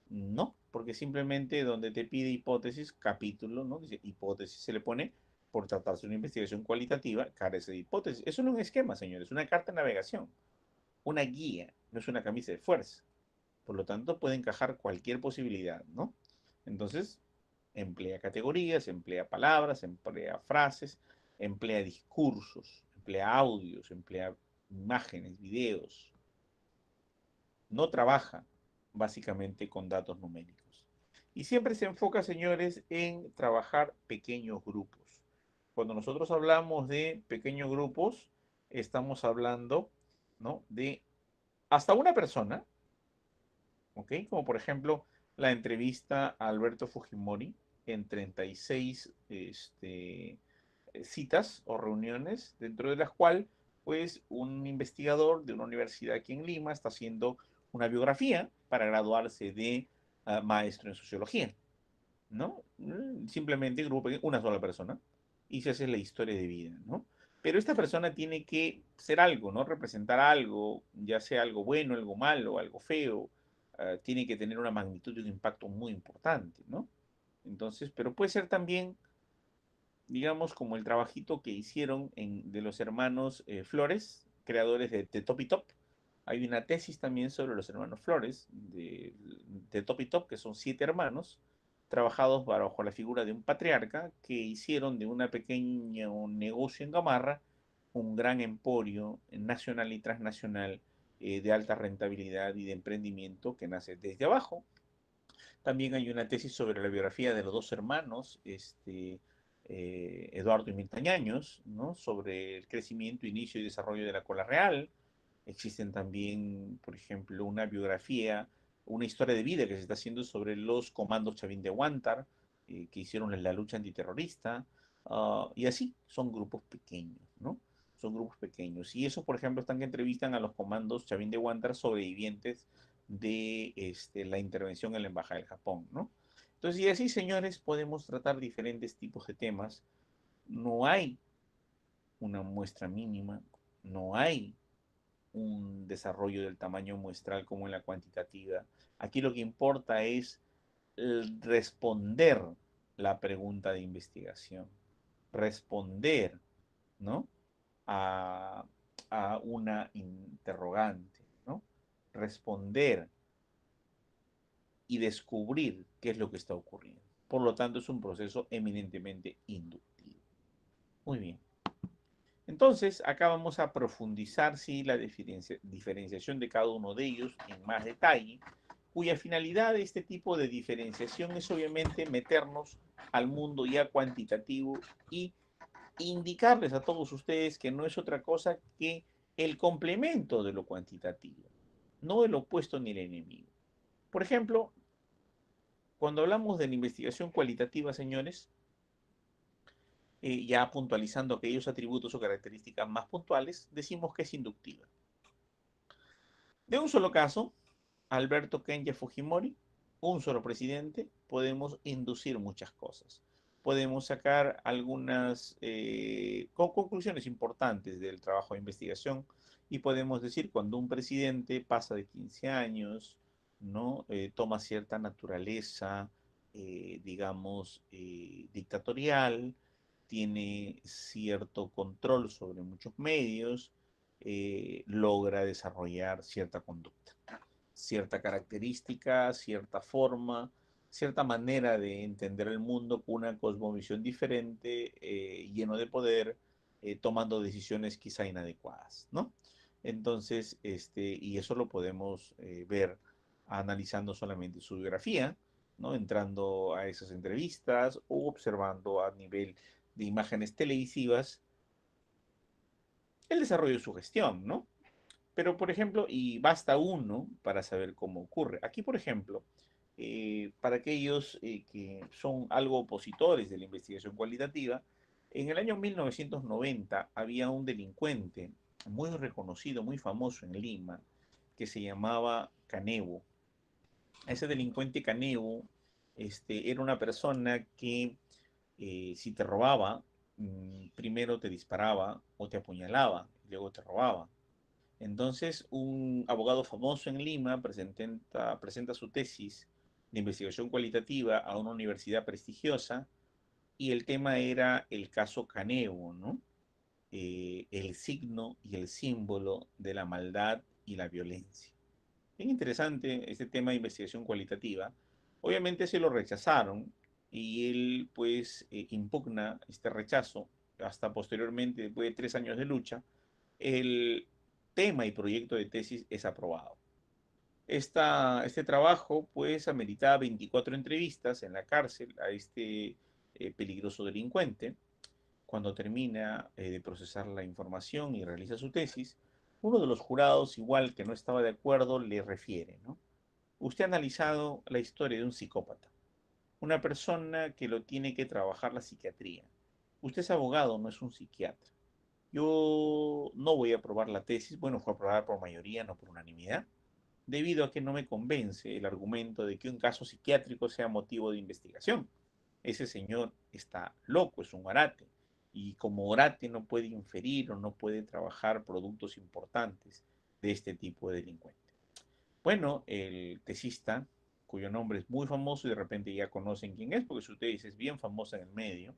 No, porque simplemente donde te pide hipótesis, capítulo, ¿no? Dice hipótesis, se le pone por tratarse de una investigación cualitativa, carece de hipótesis. Eso no es un esquema, señores, es una carta de navegación, una guía, no es una camisa de fuerza. Por lo tanto, puede encajar cualquier posibilidad, ¿no? Entonces, emplea categorías, emplea palabras, emplea frases, emplea discursos, emplea audios, emplea imágenes, videos. No trabaja básicamente con datos numéricos. Y siempre se enfoca, señores, en trabajar pequeños grupos. Cuando nosotros hablamos de pequeños grupos, estamos hablando, ¿no?, de hasta una persona, ¿ok? Como por ejemplo la entrevista a Alberto Fujimori en 36 citas o reuniones, dentro de las cuales pues un investigador de una universidad aquí en Lima está haciendo una biografía para graduarse de maestro en sociología, ¿no? Simplemente grupo, una sola persona, y se hace la historia de vida, ¿no? Pero esta persona tiene que ser algo, ¿no? Representar algo, ya sea algo bueno, algo malo, algo feo, tiene que tener una magnitud y un impacto muy importante, ¿no? Entonces, pero puede ser también, digamos, como el trabajito que hicieron de los hermanos Flores, creadores de Top y Top. Hay una tesis también sobre los hermanos Flores, de Top y Top, que son 7 hermanos, trabajados bajo la figura de un patriarca, que hicieron de un pequeño negocio en Gamarra un gran emporio nacional y transnacional de alta rentabilidad y de emprendimiento que nace desde abajo. También hay una tesis sobre la biografía de los dos hermanos, Eduardo y Miltañaños, ¿no?, sobre el crecimiento, inicio y desarrollo de la Cola Real. Existen también, por ejemplo, una biografía, una historia de vida que se está haciendo sobre los comandos Chavín de Huántar, que hicieron la lucha antiterrorista, y así, son grupos pequeños, ¿no? Son grupos pequeños. Y eso, por ejemplo, están que entrevistan a los comandos Chavín de Huántar sobrevivientes de la intervención en la Embajada del Japón, ¿no? Entonces, y así, señores, podemos tratar diferentes tipos de temas. No hay una muestra mínima, no hay un desarrollo del tamaño muestral como en la cuantitativa. Aquí lo que importa es responder la pregunta de investigación, responder, ¿no?, a, a una interrogante, ¿no? Responder y descubrir qué es lo que está ocurriendo. Por lo tanto, es un proceso eminentemente inductivo. Muy bien. Entonces, acá vamos a profundizar, sí, la diferenciación de cada uno de ellos en más detalle, cuya finalidad de este tipo de diferenciación es obviamente meternos al mundo ya cuantitativo y indicarles a todos ustedes que no es otra cosa que el complemento de lo cuantitativo, no el opuesto ni el enemigo. Por ejemplo, cuando hablamos de la investigación cualitativa, señores, ya puntualizando aquellos atributos o características más puntuales, decimos que es inductiva. De un solo caso, Alberto Kenya Fujimori, un solo presidente, podemos inducir muchas cosas. Podemos sacar algunas conclusiones importantes del trabajo de investigación y podemos decir cuando un presidente pasa de 15 años, ¿no? Toma cierta naturaleza, digamos, dictatorial, tiene cierto control sobre muchos medios, logra desarrollar cierta conducta, cierta característica, cierta forma, cierta manera de entender el mundo con una cosmovisión diferente, lleno de poder, tomando decisiones quizá inadecuadas, ¿no? Entonces, y eso lo podemos ver analizando solamente su biografía, ¿no?, entrando a esas entrevistas o observando a nivel de imágenes televisivas el desarrollo de su gestión, ¿no? Pero, por ejemplo, y basta uno para saber cómo ocurre. Aquí, por ejemplo, para aquellos que son algo opositores de la investigación cualitativa, en el año 1990 había un delincuente muy reconocido, muy famoso en Lima, que se llamaba Canevo. Ese delincuente Canevo era una persona que si te robaba, primero te disparaba o te apuñalaba, y luego te robaba. Entonces, un abogado famoso en Lima presenta su tesis de investigación cualitativa a una universidad prestigiosa y el tema era el caso Canevo, ¿no? El signo y el símbolo de la maldad y la violencia. Bien interesante este tema de investigación cualitativa. Obviamente se lo rechazaron y él pues impugna este rechazo hasta posteriormente, después de 3 años de lucha, el tema y proyecto de tesis es aprobado. Este trabajo pues ameritaba 24 entrevistas en la cárcel a este peligroso delincuente. Cuando termina de procesar la información y realiza su tesis, uno de los jurados, igual que no estaba de acuerdo, le refiere, ¿no? Usted ha analizado la historia de un psicópata, una persona que lo tiene que trabajar la psiquiatría. Usted es abogado, no es un psiquiatra. Yo no voy a aprobar la tesis, bueno, fue aprobada por mayoría, no por unanimidad, debido a que no me convence el argumento de que un caso psiquiátrico sea motivo de investigación. Ese señor está loco, es un orate, y como orate no puede inferir o no puede trabajar productos importantes de este tipo de delincuente. Bueno, el tesista, cuyo nombre es muy famoso y de repente ya conocen quién es, porque su tesis es bien famosa en el medio,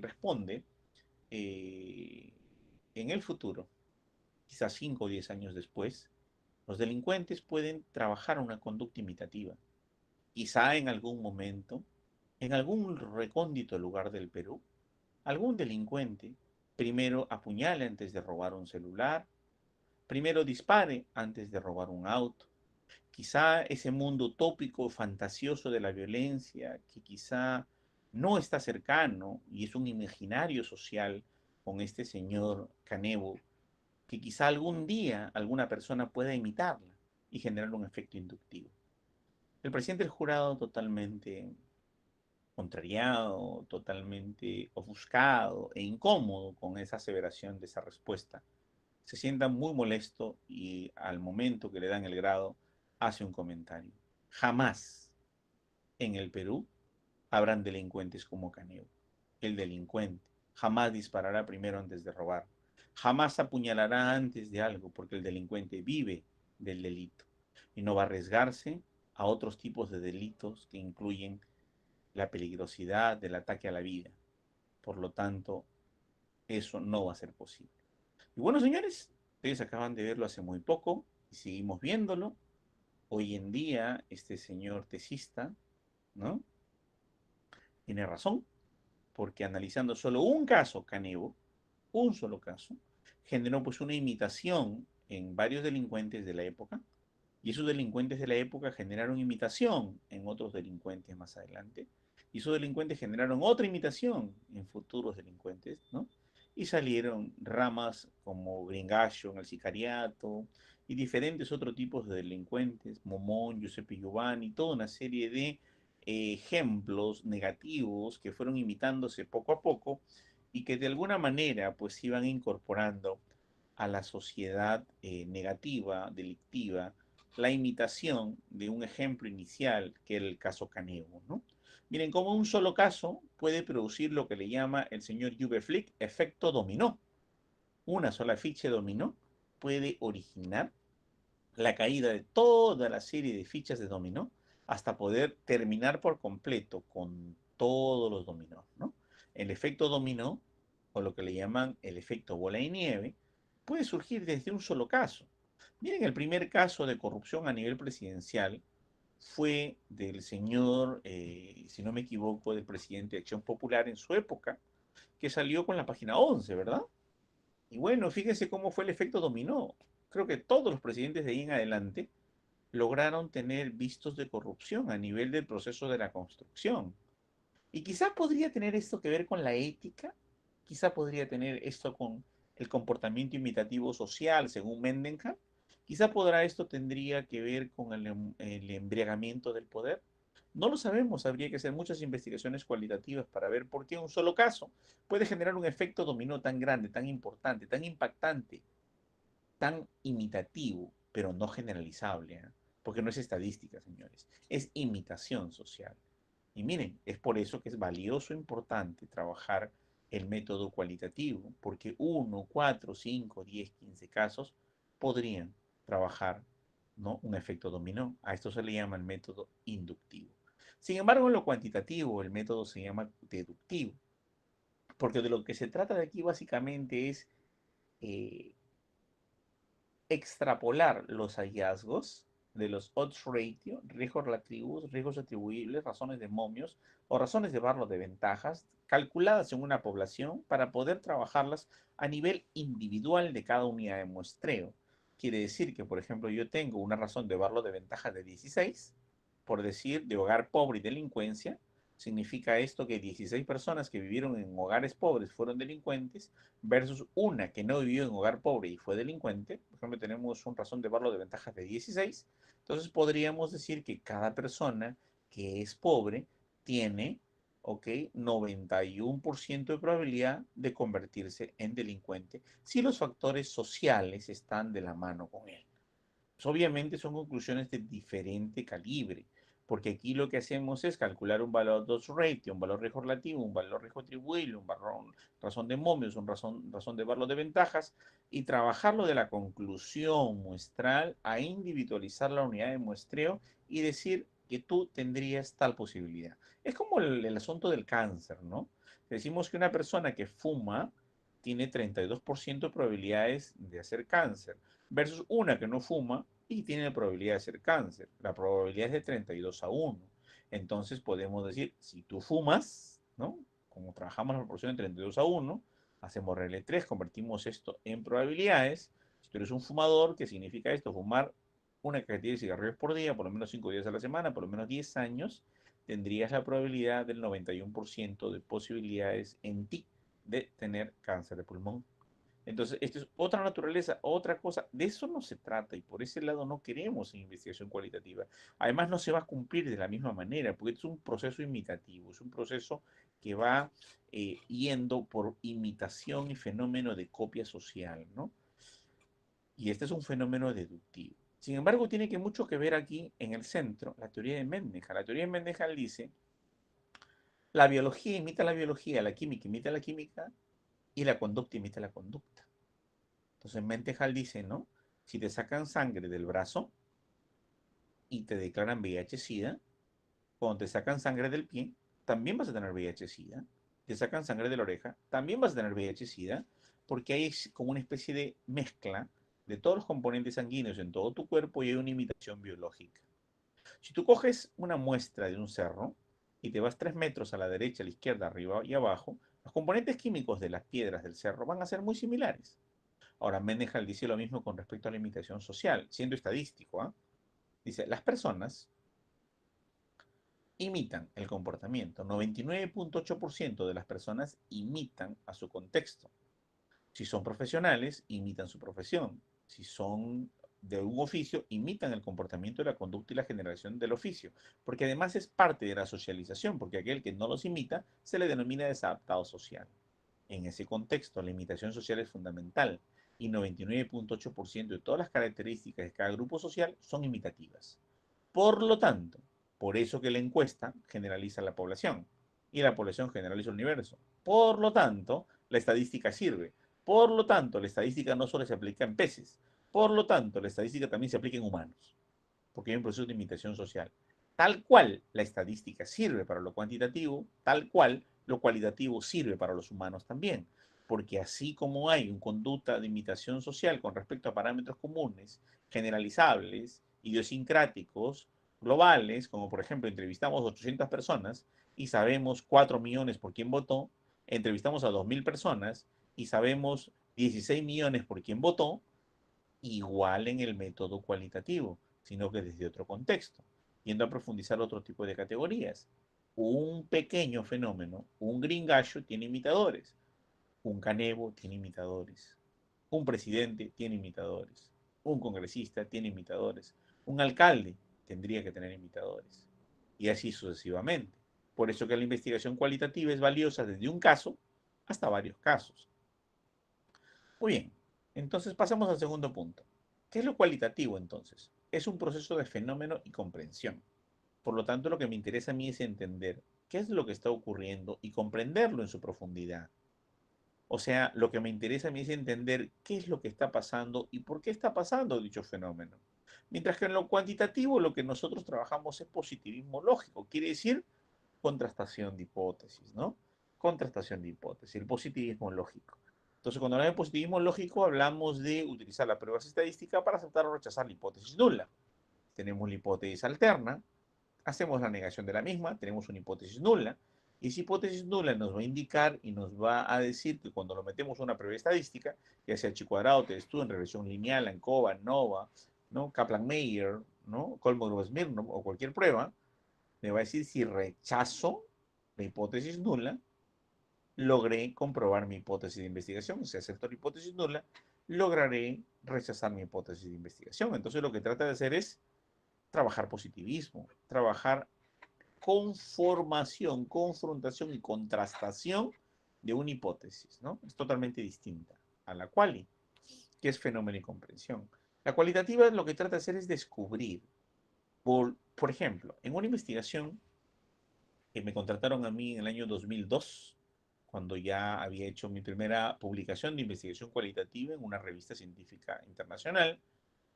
responde, eh, en el futuro, quizás 5 o 10 años después, los delincuentes pueden trabajar una conducta imitativa. Quizá en algún momento, en algún recóndito lugar del Perú, algún delincuente primero apuñale antes de robar un celular, primero dispare antes de robar un auto. Quizá ese mundo utópico, fantasioso de la violencia, que quizá no está cercano y es un imaginario social con este señor Canevo, que quizá algún día alguna persona pueda imitarla y generar un efecto inductivo. El presidente del jurado totalmente contrariado, totalmente ofuscado e incómodo con esa aseveración de esa respuesta, se sienta muy molesto y al momento que le dan el grado hace un comentario. Jamás en el Perú habrán delincuentes como Caneo. El delincuente jamás disparará primero antes de robar. Jamás apuñalará antes de algo porque el delincuente vive del delito y no va a arriesgarse a otros tipos de delitos que incluyen la peligrosidad del ataque a la vida. Por lo tanto, eso no va a ser posible. Y bueno, señores, ustedes acaban de verlo hace muy poco y seguimos viéndolo. Hoy en día, este señor tesista, ¿no? Tiene razón, porque analizando solo un caso, Canevo, un solo caso, generó pues una imitación en varios delincuentes de la época, y esos delincuentes de la época generaron imitación en otros delincuentes más adelante, y esos delincuentes generaron otra imitación en futuros delincuentes, ¿no? Y salieron ramas como Gringallo en el sicariato, y diferentes otros tipos de delincuentes, Momón, Giuseppe Giovanni, toda una serie de ejemplos negativos que fueron imitándose poco a poco y que de alguna manera pues iban incorporando a la sociedad negativa, delictiva, la imitación de un ejemplo inicial que era el caso Canevo, ¿no? Miren, como un solo caso puede producir lo que le llama el señor Juve Flick efecto dominó. Una sola ficha dominó puede originar la caída de toda la serie de fichas de dominó hasta poder terminar por completo con todos los dominós, ¿no? El efecto dominó, o lo que le llaman el efecto bola de nieve, puede surgir desde un solo caso. Miren, el primer caso de corrupción a nivel presidencial fue del señor, si no me equivoco, del presidente de Acción Popular en su época, que salió con la página 11, ¿verdad? Y bueno, fíjense cómo fue el efecto dominó. Creo que todos los presidentes de ahí en adelante lograron tener vistos de corrupción a nivel del proceso de la construcción. Y quizá podría tener esto que ver con la ética, quizá podría tener esto con el comportamiento imitativo social, según Mendenhall, quizá podrá esto tendría que ver con el embriagamiento del poder. No lo sabemos, habría que hacer muchas investigaciones cualitativas para ver por qué un solo caso puede generar un efecto dominó tan grande, tan importante, tan impactante, tan imitativo, pero no generalizable, ¿eh? Porque no es estadística, señores, es imitación social. Y miren, es por eso que es valioso, importante trabajar el método cualitativo, porque 1, 4, 5, 10, 15 casos podrían trabajar ¿no? Un efecto dominó. A esto se le llama el método inductivo. Sin embargo, en lo cuantitativo, el método se llama deductivo, porque de lo que se trata de aquí básicamente es eh, extrapolar los hallazgos de los odds ratio, riesgos relativos, riesgos atribuibles, razones de momios o razones de Barlow de ventajas calculadas en una población para poder trabajarlas a nivel individual de cada unidad de muestreo. Quiere decir que, por ejemplo, yo tengo una razón de Barlow de ventaja de 16, por decir, de hogar pobre y delincuencia. Significa esto que 16 personas que vivieron en hogares pobres fueron delincuentes versus una que no vivió en hogar pobre y fue delincuente. Por ejemplo, tenemos un razón de Barlow de ventajas de 16. Entonces podríamos decir que cada persona que es pobre tiene, ok, 91% de probabilidad de convertirse en delincuente si los factores sociales están de la mano con él. Pues obviamente son conclusiones de diferente calibre, porque aquí lo que hacemos es calcular un valor de odds ratio, un valor riesgo relativo, un valor riesgo atribuible, un valor razón de momios, un razón de valor de ventajas, y trabajarlo de la conclusión muestral a individualizar la unidad de muestreo y decir que tú tendrías tal posibilidad. Es como el asunto del cáncer, ¿no? Decimos que una persona que fuma tiene 32% de probabilidades de hacer cáncer versus una que no fuma y tiene la probabilidad de hacer cáncer. La probabilidad es de 32-1. Entonces podemos decir, si tú fumas, ¿no? Como trabajamos la proporción de 32-1, hacemos regla de 3, convertimos esto en probabilidades. Si tú eres un fumador, ¿qué significa esto? Fumar una cajetilla de cigarrillos por día, por lo menos 5 días a la semana, por lo menos 10 años, tendrías la probabilidad del 91% de posibilidades en ti de tener cáncer de pulmón. Entonces, esto es otra naturaleza, otra cosa. De eso no se trata y por ese lado no queremos investigación cualitativa. Además, no se va a cumplir de la misma manera porque es un proceso imitativo, es un proceso que va yendo por imitación y fenómeno de copia social, ¿no? Y este es un fenómeno deductivo. Sin embargo, tiene que mucho que ver aquí en el centro la teoría de Mendenhall. La teoría de Mendenhall dice, la biología imita la biología, la química imita la química y la conducta imita la conducta. Entonces Mendenhall dice, ¿no? Si te sacan sangre del brazo y te declaran VIH-Sida, cuando te sacan sangre del pie, también vas a tener VIH-Sida. Te sacan sangre de la oreja, también vas a tener VIH-Sida, porque hay como una especie de mezcla de todos los componentes sanguíneos en todo tu cuerpo y hay una imitación biológica. Si tú coges una muestra de un cerro y te vas 3 metros a la derecha, a la izquierda, arriba y abajo, los componentes químicos de las piedras del cerro van a ser muy similares. Ahora, Mendenhall dice lo mismo con respecto a la imitación social, siendo estadístico. ¿Eh? Dice, las personas imitan el comportamiento. 99.8% de las personas imitan a su contexto. Si son profesionales, imitan su profesión. Si son de un oficio, imitan el comportamiento, la conducta y la generación del oficio. Porque además es parte de la socialización, porque aquel que no los imita se le denomina desadaptado social. En ese contexto, la imitación social es fundamental y 99.8% de todas las características de cada grupo social son imitativas. Por lo tanto, por eso que la encuesta generaliza la población y la población generaliza el universo. Por lo tanto, la estadística sirve. Por lo tanto, la estadística no solo se aplica en peces. Por lo tanto, la estadística también se aplica en humanos, porque hay un proceso de imitación social. Tal cual la estadística sirve para lo cuantitativo, tal cual lo cualitativo sirve para los humanos también. Porque así como hay una conducta de imitación social con respecto a parámetros comunes, generalizables, idiosincráticos, globales, como por ejemplo entrevistamos 800 personas y sabemos 4 millones por quién votó, entrevistamos a 2.000 personas y sabemos 16 millones por quién votó, igual en el método cualitativo, sino que desde otro contexto, yendo a profundizar otro tipo de categorías. Un pequeño fenómeno, un gringallo tiene imitadores, un canevo tiene imitadores, un presidente tiene imitadores, un congresista tiene imitadores, un alcalde tendría que tener imitadores, y así sucesivamente. Por eso que la investigación cualitativa es valiosa desde un caso hasta varios casos. Muy bien, entonces pasamos al segundo punto. ¿Qué es lo cualitativo entonces? Es un proceso de fenómeno y comprensión. Por lo tanto, lo que me interesa a mí es entender qué es lo que está ocurriendo y comprenderlo en su profundidad. O sea, lo que me interesa a mí es entender qué es lo que está pasando y por qué está pasando dicho fenómeno. Mientras que en lo cuantitativo lo que nosotros trabajamos es positivismo lógico, quiere decir contrastación de hipótesis, ¿no? Contrastación de hipótesis, el positivismo lógico. Entonces, cuando hablamos de positivismo lógico, hablamos de utilizar la prueba estadística para aceptar o rechazar la hipótesis nula. Tenemos la hipótesis alterna, hacemos la negación de la misma, tenemos una hipótesis nula, y esa hipótesis nula nos va a indicar y nos va a decir que cuando lo metemos a una prueba estadística, ya sea chi cuadrado, TestStudent, regresión lineal, ANCOVA, NOVA, ¿no? Kaplan-Meier, ¿no? Kolmogorov-Smirnov o cualquier prueba, me va a decir si rechazo la hipótesis nula, logré comprobar mi hipótesis de investigación. Si acepto la hipótesis nula, lograré rechazar mi hipótesis de investigación. Entonces lo que trata de hacer es trabajar positivismo, trabajar conformación, confrontación y contrastación de una hipótesis, ¿no? Es totalmente distinta a la quali, que es fenómeno y comprensión. La cualitativa lo que trata de hacer es descubrir. Por ejemplo, en una investigación que me contrataron a mí en el año 2002, cuando ya había hecho mi primera publicación de investigación cualitativa en una revista científica internacional,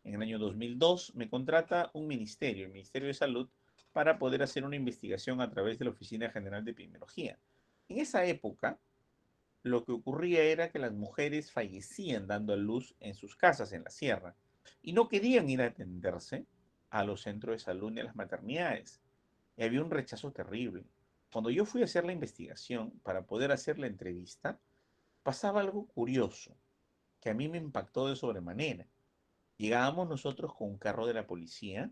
en el año 2002 me contrata un ministerio, el Ministerio de Salud, para poder hacer una investigación a través de la Oficina General de Epidemiología. En esa época, lo que ocurría era que las mujeres fallecían dando a luz en sus casas en la sierra y no querían ir a atenderse a los centros de salud ni a las maternidades. Y había un rechazo terrible. Cuando yo fui a hacer la investigación para poder hacer la entrevista, pasaba algo curioso que a mí me impactó de sobremanera. Llegábamos nosotros con un carro de la policía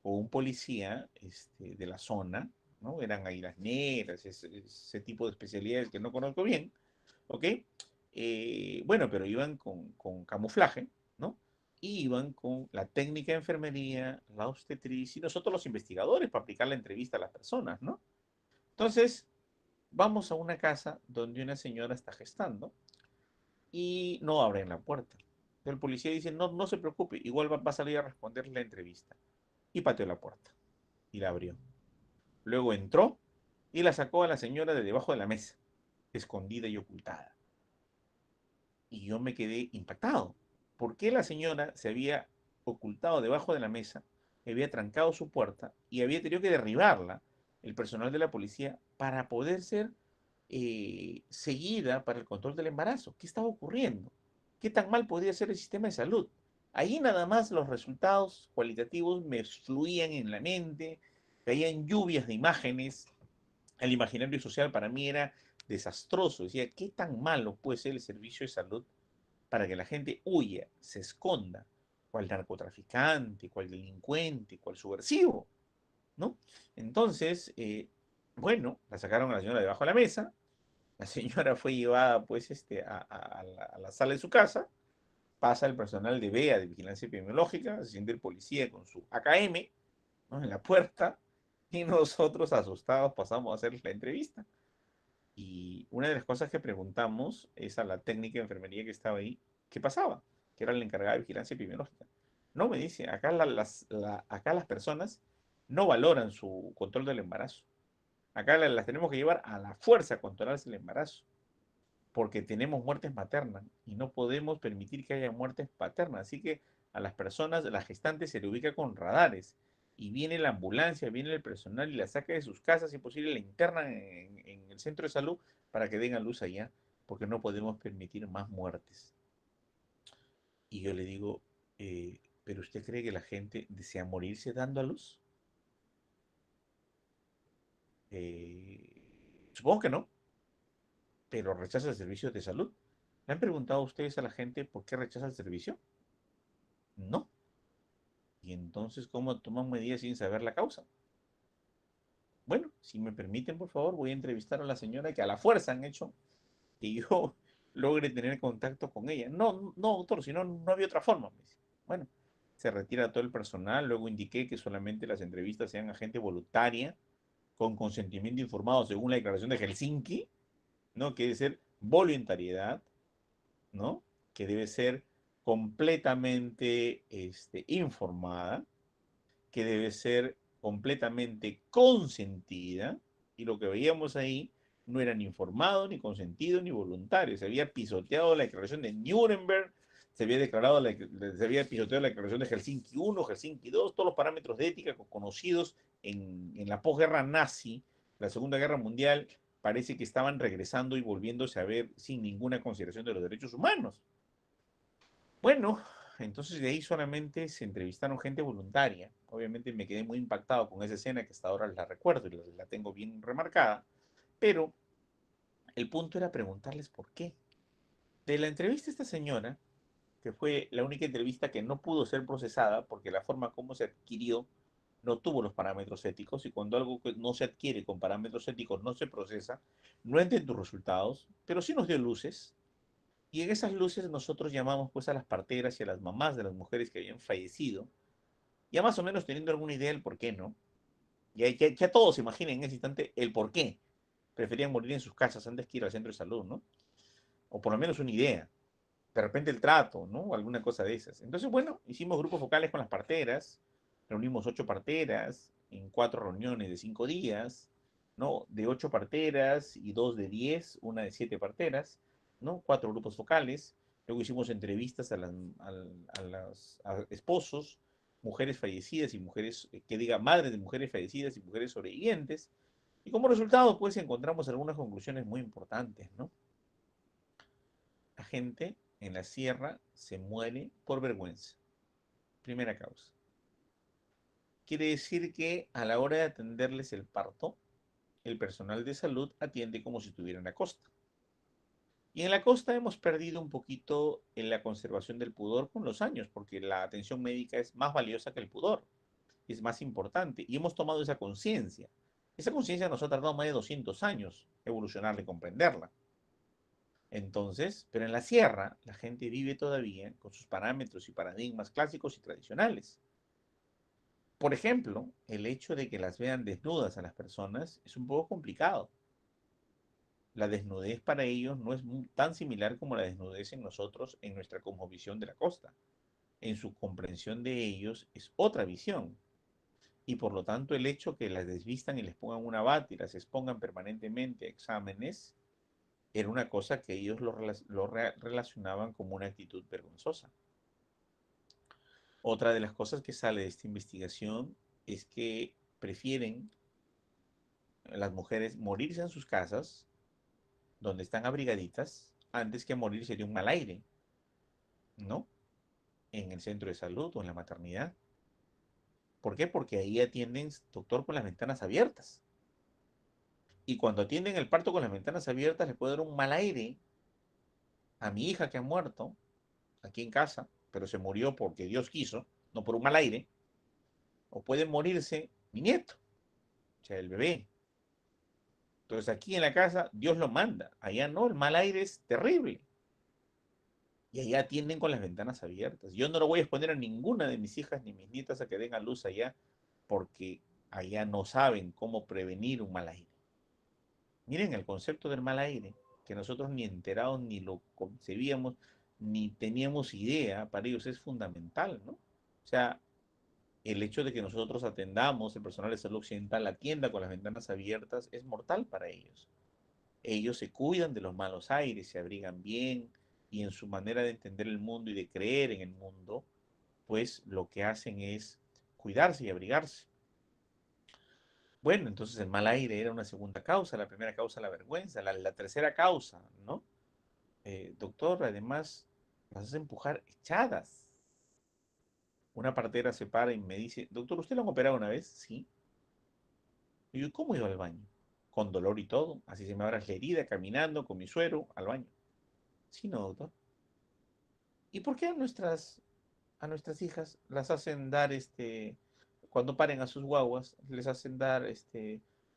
o un policía de la zona, ¿no? Eran águilas negras, ese tipo de especialidades que no conozco bien, ¿ok? Bueno, pero iban con camuflaje, ¿no? Y iban con la técnica de enfermería, la obstetricia y nosotros los investigadores para aplicar la entrevista a las personas, ¿no? Entonces, vamos a una casa donde una señora está gestando y no abren la puerta. El policía dice, no, no se preocupe, igual va a salir a responder la entrevista. Y pateó la puerta y la abrió. Luego entró y la sacó a la señora de debajo de la mesa, escondida y ocultada. Y yo me quedé impactado. ¿Por qué la señora se había ocultado debajo de la mesa, había trancado su puerta y había tenido que derribarla el personal de la policía para poder ser seguida para el control del embarazo? ¿Qué estaba ocurriendo? ¿Qué tan mal podía ser el sistema de salud? Ahí nada más los resultados cualitativos me fluían en la mente, caían lluvias de imágenes. El imaginario social para mí era desastroso. Decía, ¿qué tan malo puede ser el servicio de salud para que la gente huya, se esconda? ¿Cuál narcotraficante, cuál delincuente, cuál subversivo? ¿No? Entonces, bueno, la sacaron a la señora debajo de la mesa. La señora fue llevada, pues, a la sala de su casa. Pasa el personal de VEA, de Vigilancia Epidemiológica, se siente el policía con su AKM, ¿no? En la puerta, y nosotros asustados pasamos a hacer la entrevista. Y una de las cosas que preguntamos es a la técnica de enfermería que estaba ahí, ¿qué pasaba? Que era la encargada de vigilancia epidemiológica. No, me dice, acá acá las personas no valoran su control del embarazo. Acá las tenemos que llevar a la fuerza a controlarse el embarazo, porque tenemos muertes maternas y no podemos permitir que haya muertes paternas. Así que a las personas, las gestantes, se le ubica con radares y viene la ambulancia, viene el personal y la saca de sus casas, si posible la internan en el centro de salud para que den a luz allá, porque no podemos permitir más muertes. Y yo le digo, ¿pero usted cree que la gente desea morirse dando a luz? Supongo que no, pero rechaza el servicio de salud. ¿Le han preguntado a ustedes a la gente por qué rechaza el servicio? No. Y entonces, ¿cómo toman medidas sin saber la causa? Bueno, si me permiten, por favor, voy a entrevistar a la señora que a la fuerza han hecho que yo logre tener contacto con ella. No, no, doctor, si no, no había otra forma. Me dice. Bueno, se retira todo el personal, luego indiqué que solamente las entrevistas sean a gente voluntaria, con consentimiento informado según la declaración de Helsinki, ¿no? Que debe ser voluntariedad, ¿no? Que debe ser completamente informada, que debe ser completamente consentida, y lo que veíamos ahí no era ni informado, ni consentido, ni voluntario. Se había pisoteado la declaración de Nuremberg, se había declarado, se había pisoteado la declaración de Helsinki I, Helsinki II, todos los parámetros de ética conocidos en la posguerra nazi, la Segunda Guerra Mundial, parece que estaban regresando y volviéndose a ver sin ninguna consideración de los derechos humanos. Bueno, entonces de ahí solamente se entrevistaron gente voluntaria. Obviamente me quedé muy impactado con esa escena que hasta ahora la recuerdo y la tengo bien remarcada, pero el punto era preguntarles por qué. De la entrevista a esta señora, que fue la única entrevista que no pudo ser procesada porque la forma como se adquirió no tuvo los parámetros éticos, y cuando algo no se adquiere con parámetros éticos no se procesa, no entra en tus resultados, pero sí nos dio luces, y en esas luces nosotros llamamos pues a las parteras y a las mamás de las mujeres que habían fallecido, ya más o menos teniendo alguna idea del por qué, ¿no? Ya todos se imaginen en ese instante el por qué preferían morir en sus casas antes que ir al centro de salud, ¿no? O por lo menos una idea. De repente el trato, ¿no? O alguna cosa de esas. Entonces, bueno, hicimos grupos focales con las parteras, reunimos 8 parteras en 4 reuniones de 5 días, ¿no? De 8 parteras y 2 de 10, una de 7 parteras, ¿no? 4 grupos focales. Luego hicimos entrevistas a esposos, mujeres fallecidas y mujeres, que diga, madres de mujeres fallecidas y mujeres sobrevivientes. Y como resultado, pues encontramos algunas conclusiones muy importantes, ¿no? La gente en la sierra se muere por vergüenza. Primera causa. Quiere decir que a la hora de atenderles el parto, el personal de salud atiende como si estuviera en la costa. Y en la costa hemos perdido un poquito en la conservación del pudor con los años, porque la atención médica es más valiosa que el pudor, es más importante, y hemos tomado esa conciencia. Esa conciencia nos ha tardado más de 200 años evolucionarla y comprenderla. Entonces, pero en la sierra la gente vive todavía con sus parámetros y paradigmas clásicos y tradicionales. Por ejemplo, el hecho de que las vean desnudas a las personas es un poco complicado. La desnudez para ellos no es tan similar como la desnudez en nosotros en nuestra cosmovisión de la costa. En su comprensión de ellos es otra visión. Y por lo tanto el hecho que las desvistan y les pongan una bata y las expongan permanentemente a exámenes era una cosa que ellos relacionaban como una actitud vergonzosa. Otra de las cosas que sale de esta investigación es que prefieren las mujeres morirse en sus casas, donde están abrigaditas, antes que morirse de un mal aire, ¿no? En el centro de salud o en la maternidad. ¿Por qué? Porque ahí atienden, doctor, con las ventanas abiertas. Y cuando atienden el parto con las ventanas abiertas, le puede dar un mal aire a mi hija que ha muerto aquí en casa, pero se murió porque Dios quiso, no por un mal aire, o puede morirse mi nieto, o sea, el bebé. Entonces aquí en la casa Dios lo manda, allá no, el mal aire es terrible. Y allá atienden con las ventanas abiertas. Yo no lo voy a exponer a ninguna de mis hijas ni mis nietas a que den a luz allá, porque allá no saben cómo prevenir un mal aire. Miren el concepto del mal aire, que nosotros ni enterados ni lo concebíamos, ni teníamos idea, para ellos es fundamental, ¿no? O sea, el hecho de que nosotros atendamos, el personal de salud occidental atienda con las ventanas abiertas, es mortal para ellos. Ellos se cuidan de los malos aires, se abrigan bien, y en su manera de entender el mundo y de creer en el mundo, pues lo que hacen es cuidarse y abrigarse. Bueno, entonces el mal aire era una segunda causa, la primera causa la vergüenza, la tercera causa, ¿no? Doctor, además las hace empujar echadas. Una partera se para y me dice, doctor, ¿usted lo han operado una vez? Sí. Y yo, ¿cómo iba al baño? Con dolor y todo, así se me abra la herida, caminando con mi suero al baño. Sí, no, doctor. ¿Y por qué a nuestras hijas las hacen dar cuando paren a sus guaguas, les hacen dar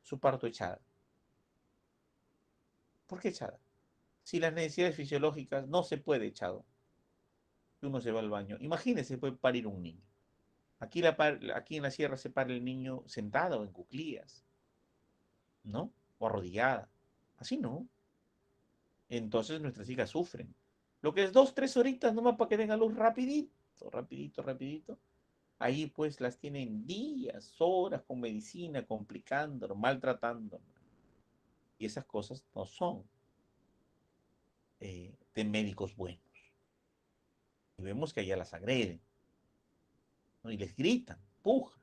su parto echada? ¿Por qué echada? Si las necesidades fisiológicas no se puede echado, uno se va al baño. Imagínese, puede parir un niño. Aquí en la sierra se para el niño sentado en cuclillas, ¿no? O arrodillada. Así no. Entonces nuestras hijas sufren. Lo que es 2, 3 horitas nomás para que den a luz rapidito, rapidito, rapidito. Ahí pues las tienen días, horas con medicina, complicando, maltratando. Y esas cosas no son de médicos buenos. y vemos que allá las agreden, ¿no? Y les gritan, pujan.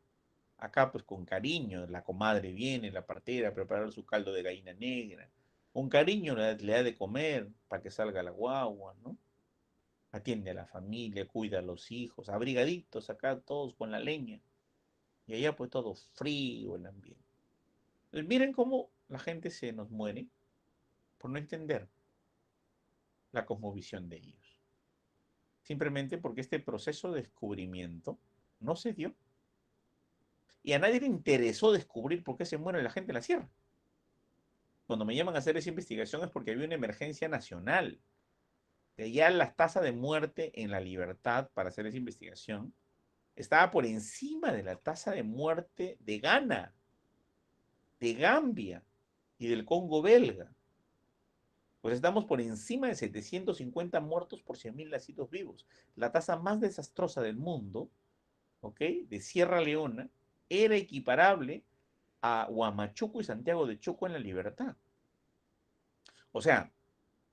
Acá pues con cariño, la comadre viene, la partera, a preparar su caldo de gallina negra. Con cariño le da de comer para que salga la guagua, ¿no? Atiende a la familia, cuida a los hijos, abrigaditos acá todos con la leña. Y allá pues todo frío el ambiente. Entonces, miren cómo la gente se nos muere por no entender la cosmovisión de ellos. Simplemente porque este proceso de descubrimiento no se dio. Y a nadie le interesó descubrir por qué se muere la gente en la sierra. Cuando me llaman a hacer esa investigación es porque había una emergencia nacional. De ya la tasa de muerte en la Libertad para hacer esa investigación estaba por encima de la tasa de muerte de Ghana, de Gambia y del Congo belga. Pues estamos por encima de 750 muertos por 100.000 nacidos vivos. La tasa más desastrosa del mundo, ¿ok?, de Sierra Leona, era equiparable a Huamachuco y Santiago de Chuco en la Libertad. O sea,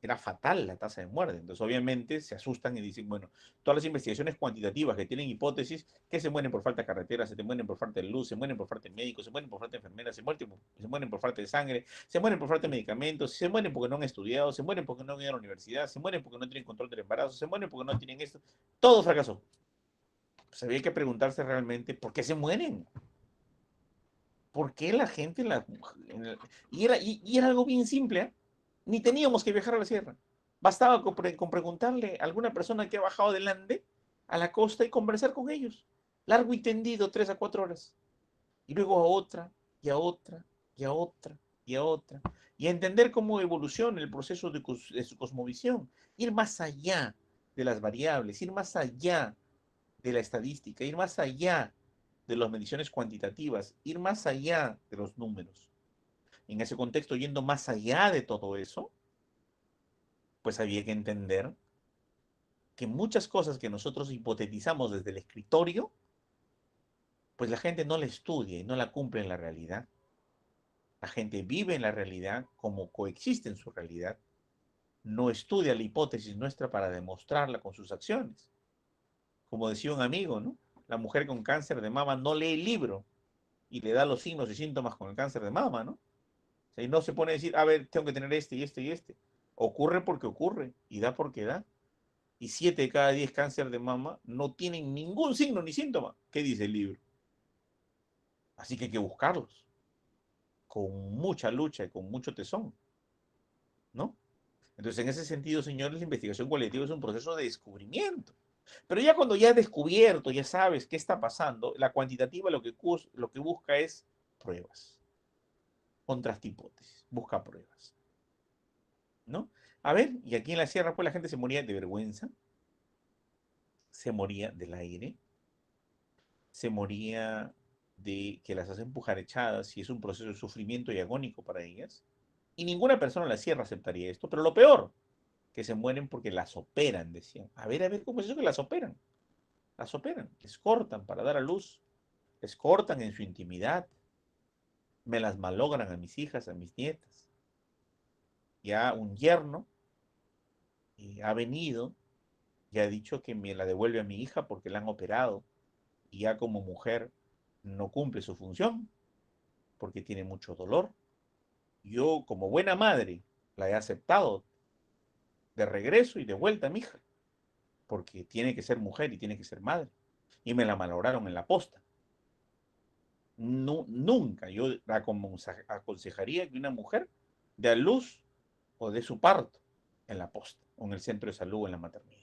era fatal la tasa de muerte. Entonces, obviamente, se asustan y dicen, bueno, todas las investigaciones cuantitativas que tienen hipótesis, que se mueren por falta de carretera, se mueren por falta de luz, se mueren por falta de médicos, se mueren por falta de enfermeras, se mueren por falta de sangre, se mueren por falta de medicamentos, se mueren porque no han estudiado, se mueren porque no han ido a la universidad, se mueren porque no tienen control del embarazo, se mueren porque no tienen esto. Todo fracasó. Pues había que preguntarse realmente por qué se mueren. ¿Por qué la gente y era algo bien simple, ¿eh? Ni teníamos que viajar a la sierra. Bastaba con preguntarle a alguna persona que ha bajado del Ande a la costa y conversar con ellos. Largo y tendido, 3 a 4 horas. Y luego a otra, y a otra, y a otra, y a otra. Y a entender cómo evoluciona el proceso de su cosmovisión. Ir más allá de las variables, ir más allá de la estadística, ir más allá de las mediciones cuantitativas, ir más allá de los números. En ese contexto, yendo más allá de todo eso, pues había que entender que muchas cosas que nosotros hipotetizamos desde el escritorio, pues la gente no la estudia y no la cumple en la realidad. La gente vive en la realidad como coexiste en su realidad. No estudia la hipótesis nuestra para demostrarla con sus acciones. Como decía un amigo, ¿no? La mujer con cáncer de mama no lee el libro y le da los signos y síntomas con el cáncer de mama, ¿no? O sea, y no se pone a decir, a ver, tengo que tener este y este y este. Ocurre porque ocurre y da porque da. Y 7 de cada 10 cáncer de mama no tienen ningún signo ni síntoma. ¿Qué dice el libro? Así que hay que buscarlos con mucha lucha y con mucho tesón, ¿no? Entonces, en ese sentido, señores, la investigación cualitativa es un proceso de descubrimiento. Pero ya cuando ya has descubierto, ya sabes qué está pasando, la cuantitativa lo que busca es pruebas, contrasta hipótesis, busca pruebas, ¿no? A ver, y aquí en la sierra, pues la gente se moría de vergüenza, se moría del aire, se moría de que las hacen empujar echadas y es un proceso de sufrimiento y agónico para ellas. Y ninguna persona en la sierra aceptaría esto, pero lo peor, que se mueren porque las operan, decían. A ver, ¿cómo es eso que las operan? Las operan, les cortan para dar a luz, les cortan en su intimidad, me las malogran a mis hijas, a mis nietas. Ya un yerno ha venido y ha dicho que me la devuelve a mi hija porque la han operado y ya como mujer no cumple su función porque tiene mucho dolor. Yo, como buena madre, la he aceptado de regreso y de vuelta a mi hija porque tiene que ser mujer y tiene que ser madre. Y me la malograron en la posta. No, nunca yo aconsejaría que una mujer dé a luz o dé su parto en la posta o en el centro de salud o en la maternidad.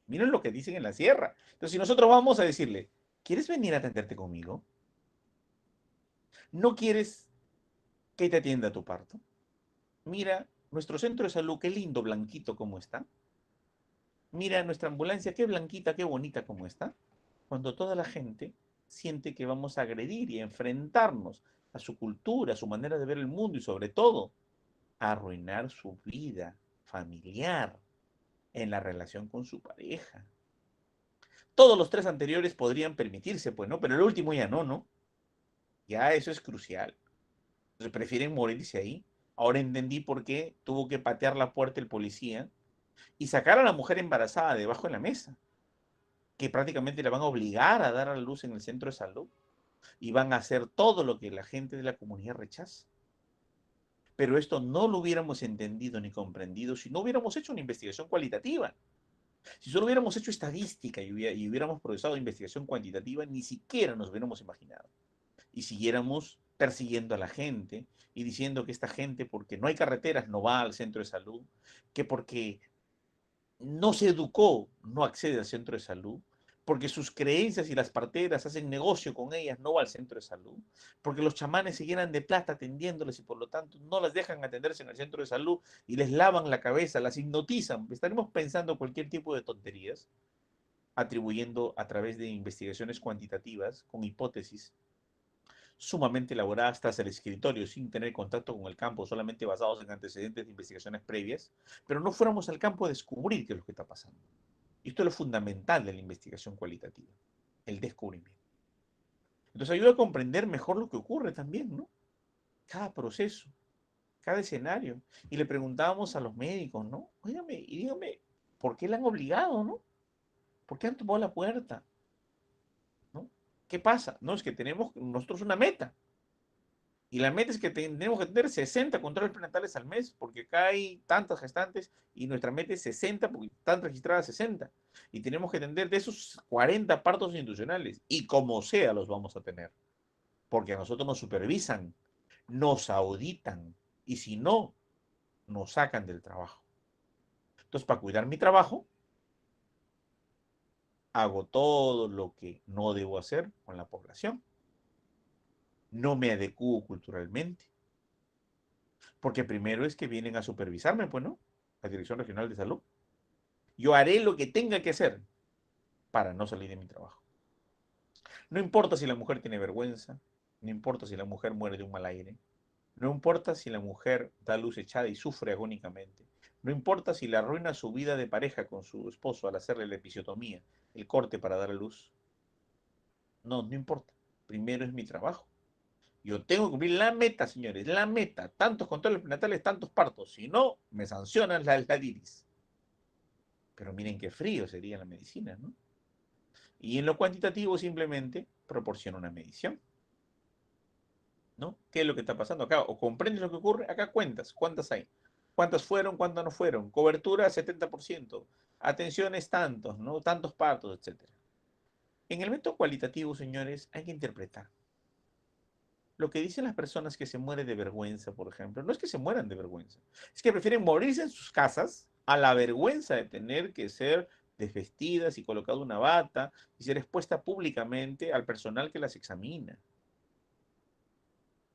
Miren lo que dicen en la sierra. Entonces, si nosotros vamos a decirle, ¿quieres venir a atenderte conmigo? ¿No quieres que te atienda tu parto? Mira, nuestro centro de salud, qué lindo, blanquito como está. Mira, nuestra ambulancia, qué blanquita, qué bonita como está. Cuando toda la gente siente que vamos a agredir y a enfrentarnos a su cultura, a su manera de ver el mundo y sobre todo a arruinar su vida familiar en la relación con su pareja. Todos los 3 anteriores podrían permitirse, pues, ¿no? Pero el último ya no, ¿no? Ya eso es crucial. Entonces prefieren morirse ahí. Ahora entendí por qué tuvo que patear la puerta el policía y sacar a la mujer embarazada debajo de la mesa. que prácticamente la van a obligar a dar a luz en el centro de salud y van a hacer todo lo que la gente de la comunidad rechaza. Pero esto no lo hubiéramos entendido ni comprendido si no hubiéramos hecho una investigación cualitativa. Si solo hubiéramos hecho estadística y hubiéramos procesado investigación cuantitativa, ni siquiera nos hubiéramos imaginado. Y siguiéramos persiguiendo a la gente y diciendo que esta gente, porque no hay carreteras, no va al centro de salud, que porque no se educó, no accede al centro de salud, porque sus creencias y las parteras hacen negocio con ellas, no va al centro de salud, porque los chamanes se llenan de plata atendiéndoles y por lo tanto no las dejan atenderse en el centro de salud y les lavan la cabeza, las hipnotizan. Estaremos pensando cualquier tipo de tonterías, atribuyendo a través de investigaciones cuantitativas, con hipótesis sumamente elaboradas tras el escritorio, sin tener contacto con el campo, solamente basados en antecedentes de investigaciones previas, pero no fuéramos al campo a descubrir qué es lo que está pasando. Y esto es lo fundamental de la investigación cualitativa, el descubrimiento. Entonces ayuda a comprender mejor lo que ocurre también, ¿no? Cada proceso, cada escenario. Y le preguntábamos a los médicos, ¿no? Óigame, y dígame, ¿por qué le han obligado, no? ¿Por qué han tomado la puerta? ¿No? ¿Qué pasa? No, es que tenemos nosotros una meta. Y la meta es que tenemos que tener 60 controles prenatales al mes, porque acá hay tantas gestantes y nuestra meta es 60, porque están registradas 60. Y tenemos que atender de esos 40 partos institucionales. Y como sea, los vamos a tener. Porque a nosotros nos supervisan, nos auditan. Y si no, nos sacan del trabajo. Entonces, para cuidar mi trabajo, hago todo lo que no debo hacer con la población. No me adecuo culturalmente. Porque primero es que vienen a supervisarme, pues, ¿no? La Dirección Regional de Salud. Yo haré lo que tenga que hacer para no salir de mi trabajo. No importa si la mujer tiene vergüenza, no importa si la mujer muere de un mal aire, no importa si la mujer da luz echada y sufre agónicamente, no importa si le arruina su vida de pareja con su esposo al hacerle la episiotomía, el corte para dar a luz. No, no importa. Primero es mi trabajo. Yo tengo que cumplir la meta, señores, la meta. Tantos controles prenatales, tantos partos. Si no, me sancionan la DIRIS. Pero miren qué frío sería la medicina, ¿no? Y en lo cuantitativo simplemente proporciona una medición, ¿no? ¿Qué es lo que está pasando acá? O comprendes lo que ocurre, acá cuentas, ¿cuántas hay? ¿Cuántas fueron, cuántas no fueron? Cobertura 70%, atenciones tantos, ¿no? Tantos partos, etc. En el método cualitativo, señores, hay que interpretar. Lo que dicen las personas que se mueren de vergüenza, por ejemplo, no es que se mueran de vergüenza, es que prefieren morirse en sus casas a la vergüenza de tener que ser desvestidas y colocada una bata y ser expuesta públicamente al personal que las examina.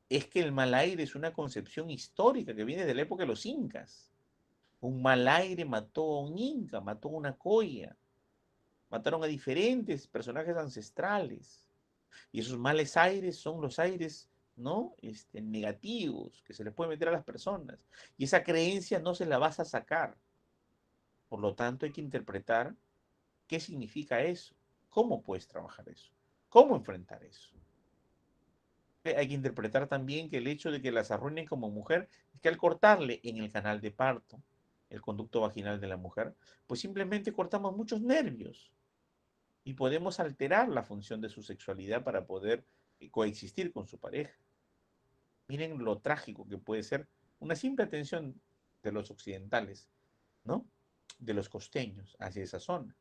Es que el mal aire es una concepción histórica que viene de la época de los incas. Un mal aire mató a un inca, mató a una coya, mataron a diferentes personajes ancestrales. Y esos males aires son los aires, ¿no? Negativos que se les puede meter a las personas. Y esa creencia no se la vas a sacar. Por lo tanto, hay que interpretar qué significa eso, cómo puedes trabajar eso, cómo enfrentar eso. Hay que interpretar también que el hecho de que las arruinen como mujer es que al cortarle en el canal de parto, el conducto vaginal de la mujer, pues simplemente cortamos muchos nervios y podemos alterar la función de su sexualidad para poder coexistir con su pareja. Miren lo trágico que puede ser una simple atención de los occidentales, ¿no? De los costeños hacia esa zona.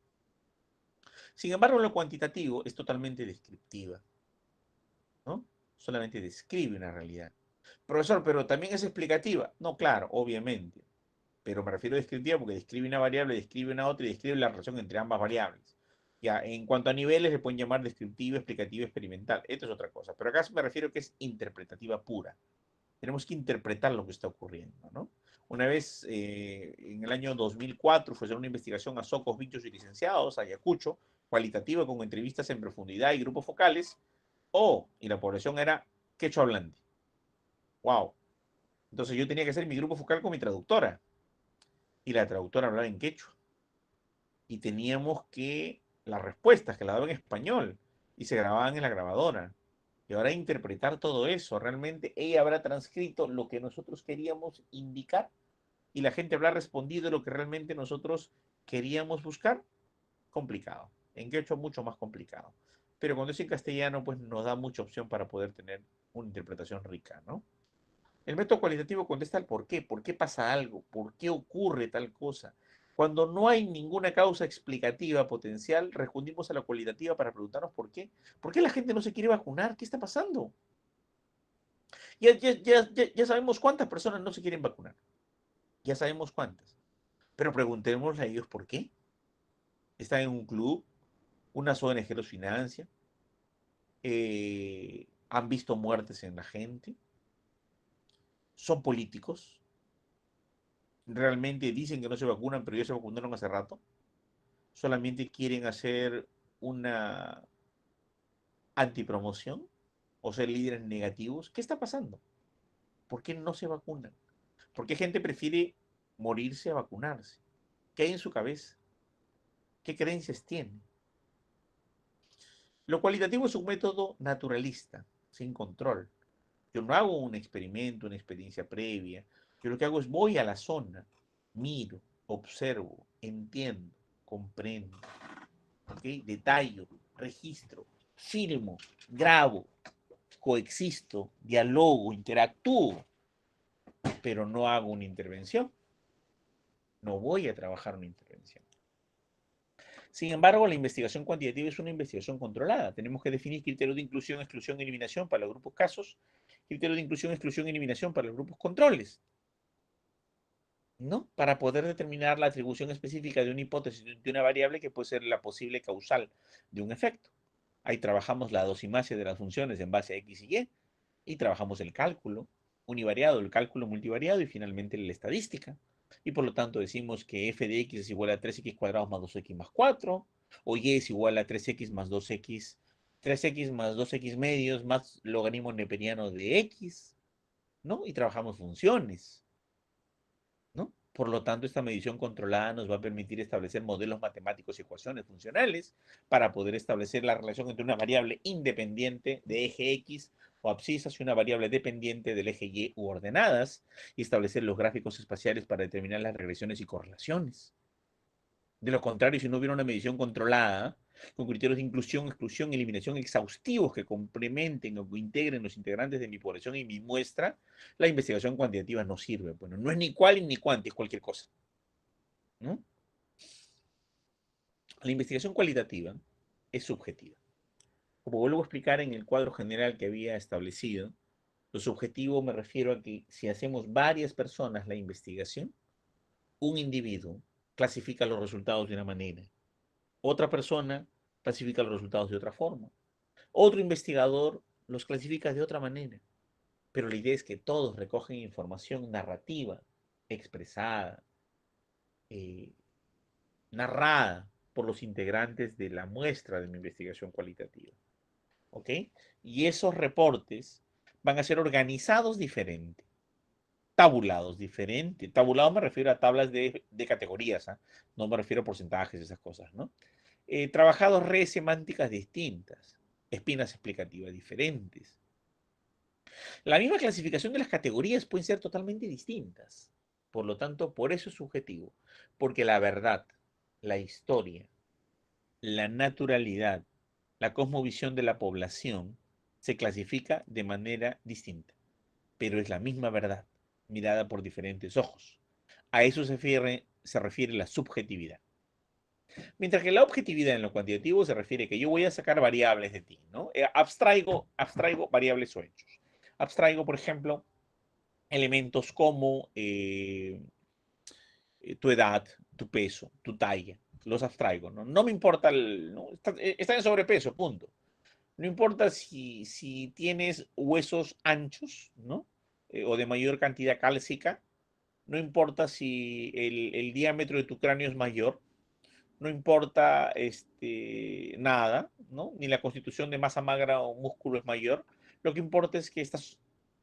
Sin embargo, lo cuantitativo es totalmente descriptiva, ¿no? Solamente describe una realidad. Profesor, pero también es explicativa. No, claro, obviamente. Pero me refiero a descriptiva porque describe una variable, describe una otra y describe la relación entre ambas variables. Ya, en cuanto a niveles, le pueden llamar descriptiva, explicativa, experimental. Esto es otra cosa. Pero acá me refiero que es interpretativa pura. Tenemos que interpretar lo que está ocurriendo, ¿no? Una vez, en el año 2004, fue hacer una investigación a socos, bichos y licenciados, a Ayacucho, cualitativa con entrevistas en profundidad y grupos focales. Y la población era quechua hablante. ¡Wow! Entonces yo tenía que hacer mi grupo focal con mi traductora. Y la traductora hablaba en quechua. Y teníamos que las respuestas que la daban en español y se grababan en la grabadora. Y ahora interpretar todo eso, realmente ella habrá transcrito lo que nosotros queríamos indicar y la gente habrá respondido lo que realmente nosotros queríamos buscar. Complicado. En quechua mucho más complicado. Pero cuando es en castellano, pues nos da mucha opción para poder tener una interpretación rica, ¿no? El método cualitativo contesta el por qué pasa algo, por qué ocurre tal cosa. Cuando no hay ninguna causa explicativa potencial, respondimos a la cualitativa para preguntarnos por qué. ¿Por qué la gente no se quiere vacunar? ¿Qué está pasando? Ya sabemos cuántas personas no se quieren vacunar. Ya sabemos cuántas. Pero preguntémosle a ellos por qué. ¿Están en un club? ¿Unas ONG los financian? ¿Han visto muertes en la gente? ¿Son políticos? ¿Realmente dicen que no se vacunan, pero ya se vacunaron hace rato? ¿Solamente quieren hacer una antipromoción o ser líderes negativos? ¿Qué está pasando? ¿Por qué no se vacunan? ¿Por qué gente prefiere morirse a vacunarse? ¿Qué hay en su cabeza? ¿Qué creencias tiene? Lo cualitativo es un método naturalista, sin control. Yo no hago un experimento, una experiencia previa. Yo lo que hago es voy a la zona, miro, observo, entiendo, comprendo, ¿okay? Detallo, registro, filmo, grabo, coexisto, dialogo, interactúo, pero no hago una intervención. No voy a trabajar una intervención. Sin embargo, la investigación cuantitativa es una investigación controlada. Tenemos que definir criterios de inclusión, exclusión y eliminación para los grupos casos, criterios de inclusión, exclusión y eliminación para los grupos controles, ¿no? Para poder determinar la atribución específica de una hipótesis de una variable que puede ser la posible causal de un efecto. Ahí trabajamos la dosimasia de las funciones en base a X y trabajamos el cálculo univariado, el cálculo multivariado y finalmente la estadística. Y por lo tanto decimos que f de x es igual a 3x cuadrados más 2x más 4, o y es igual a 3x más 2x, 3x más 2x medios más logaritmo neperiano de x, ¿no? Y trabajamos funciones, ¿no? Por lo tanto, esta medición controlada nos va a permitir establecer modelos matemáticos y ecuaciones funcionales para poder establecer la relación entre una variable independiente de eje X o abscisas y una variable dependiente del eje Y u ordenadas y establecer los gráficos espaciales para determinar las regresiones y correlaciones. De lo contrario, si no hubiera una medición controlada, con criterios de inclusión, exclusión, eliminación exhaustivos que complementen o integren los integrantes de mi población y mi muestra, la investigación cuantitativa no sirve. Bueno, no es ni cual ni cuanti, es cualquier cosa, ¿no? La investigación cualitativa es subjetiva. Como vuelvo a explicar en el cuadro general que había establecido, lo subjetivo me refiero a que si hacemos varias personas la investigación, un individuo clasifica los resultados de una manera, otra persona clasifica los resultados de otra forma, otro investigador los clasifica de otra manera, pero la idea es que todos recogen información narrativa, expresada, eh, narrada por los integrantes de la muestra de mi investigación cualitativa. ¿Ok? Y esos reportes van a ser organizados diferente, tabulados diferente. Tabulados me refiero a tablas de categorías, ¿eh? No me refiero a porcentajes, esas cosas, ¿no? Trabajados redes semánticas distintas, espinas explicativas diferentes. La misma clasificación de las categorías pueden ser totalmente distintas. Por lo tanto, por eso es subjetivo. Porque la verdad, la historia, la naturalidad, la cosmovisión de la población se clasifica de manera distinta, pero es la misma verdad, mirada por diferentes ojos. A eso se refiere la subjetividad. Mientras que la objetividad en lo cuantitativo se refiere que yo voy a sacar variables de ti, ¿no? Abstraigo variables o hechos. Abstraigo, por ejemplo, elementos como tu edad, tu peso, tu talla. Los abstraigo, ¿no? No me importa, ¿no? Está en sobrepeso, punto. No importa si tienes huesos anchos, ¿no? O de mayor cantidad cálcica. No importa si el diámetro de tu cráneo es mayor. No importa nada, ¿no? Ni la constitución de masa magra o músculo es mayor. Lo que importa es que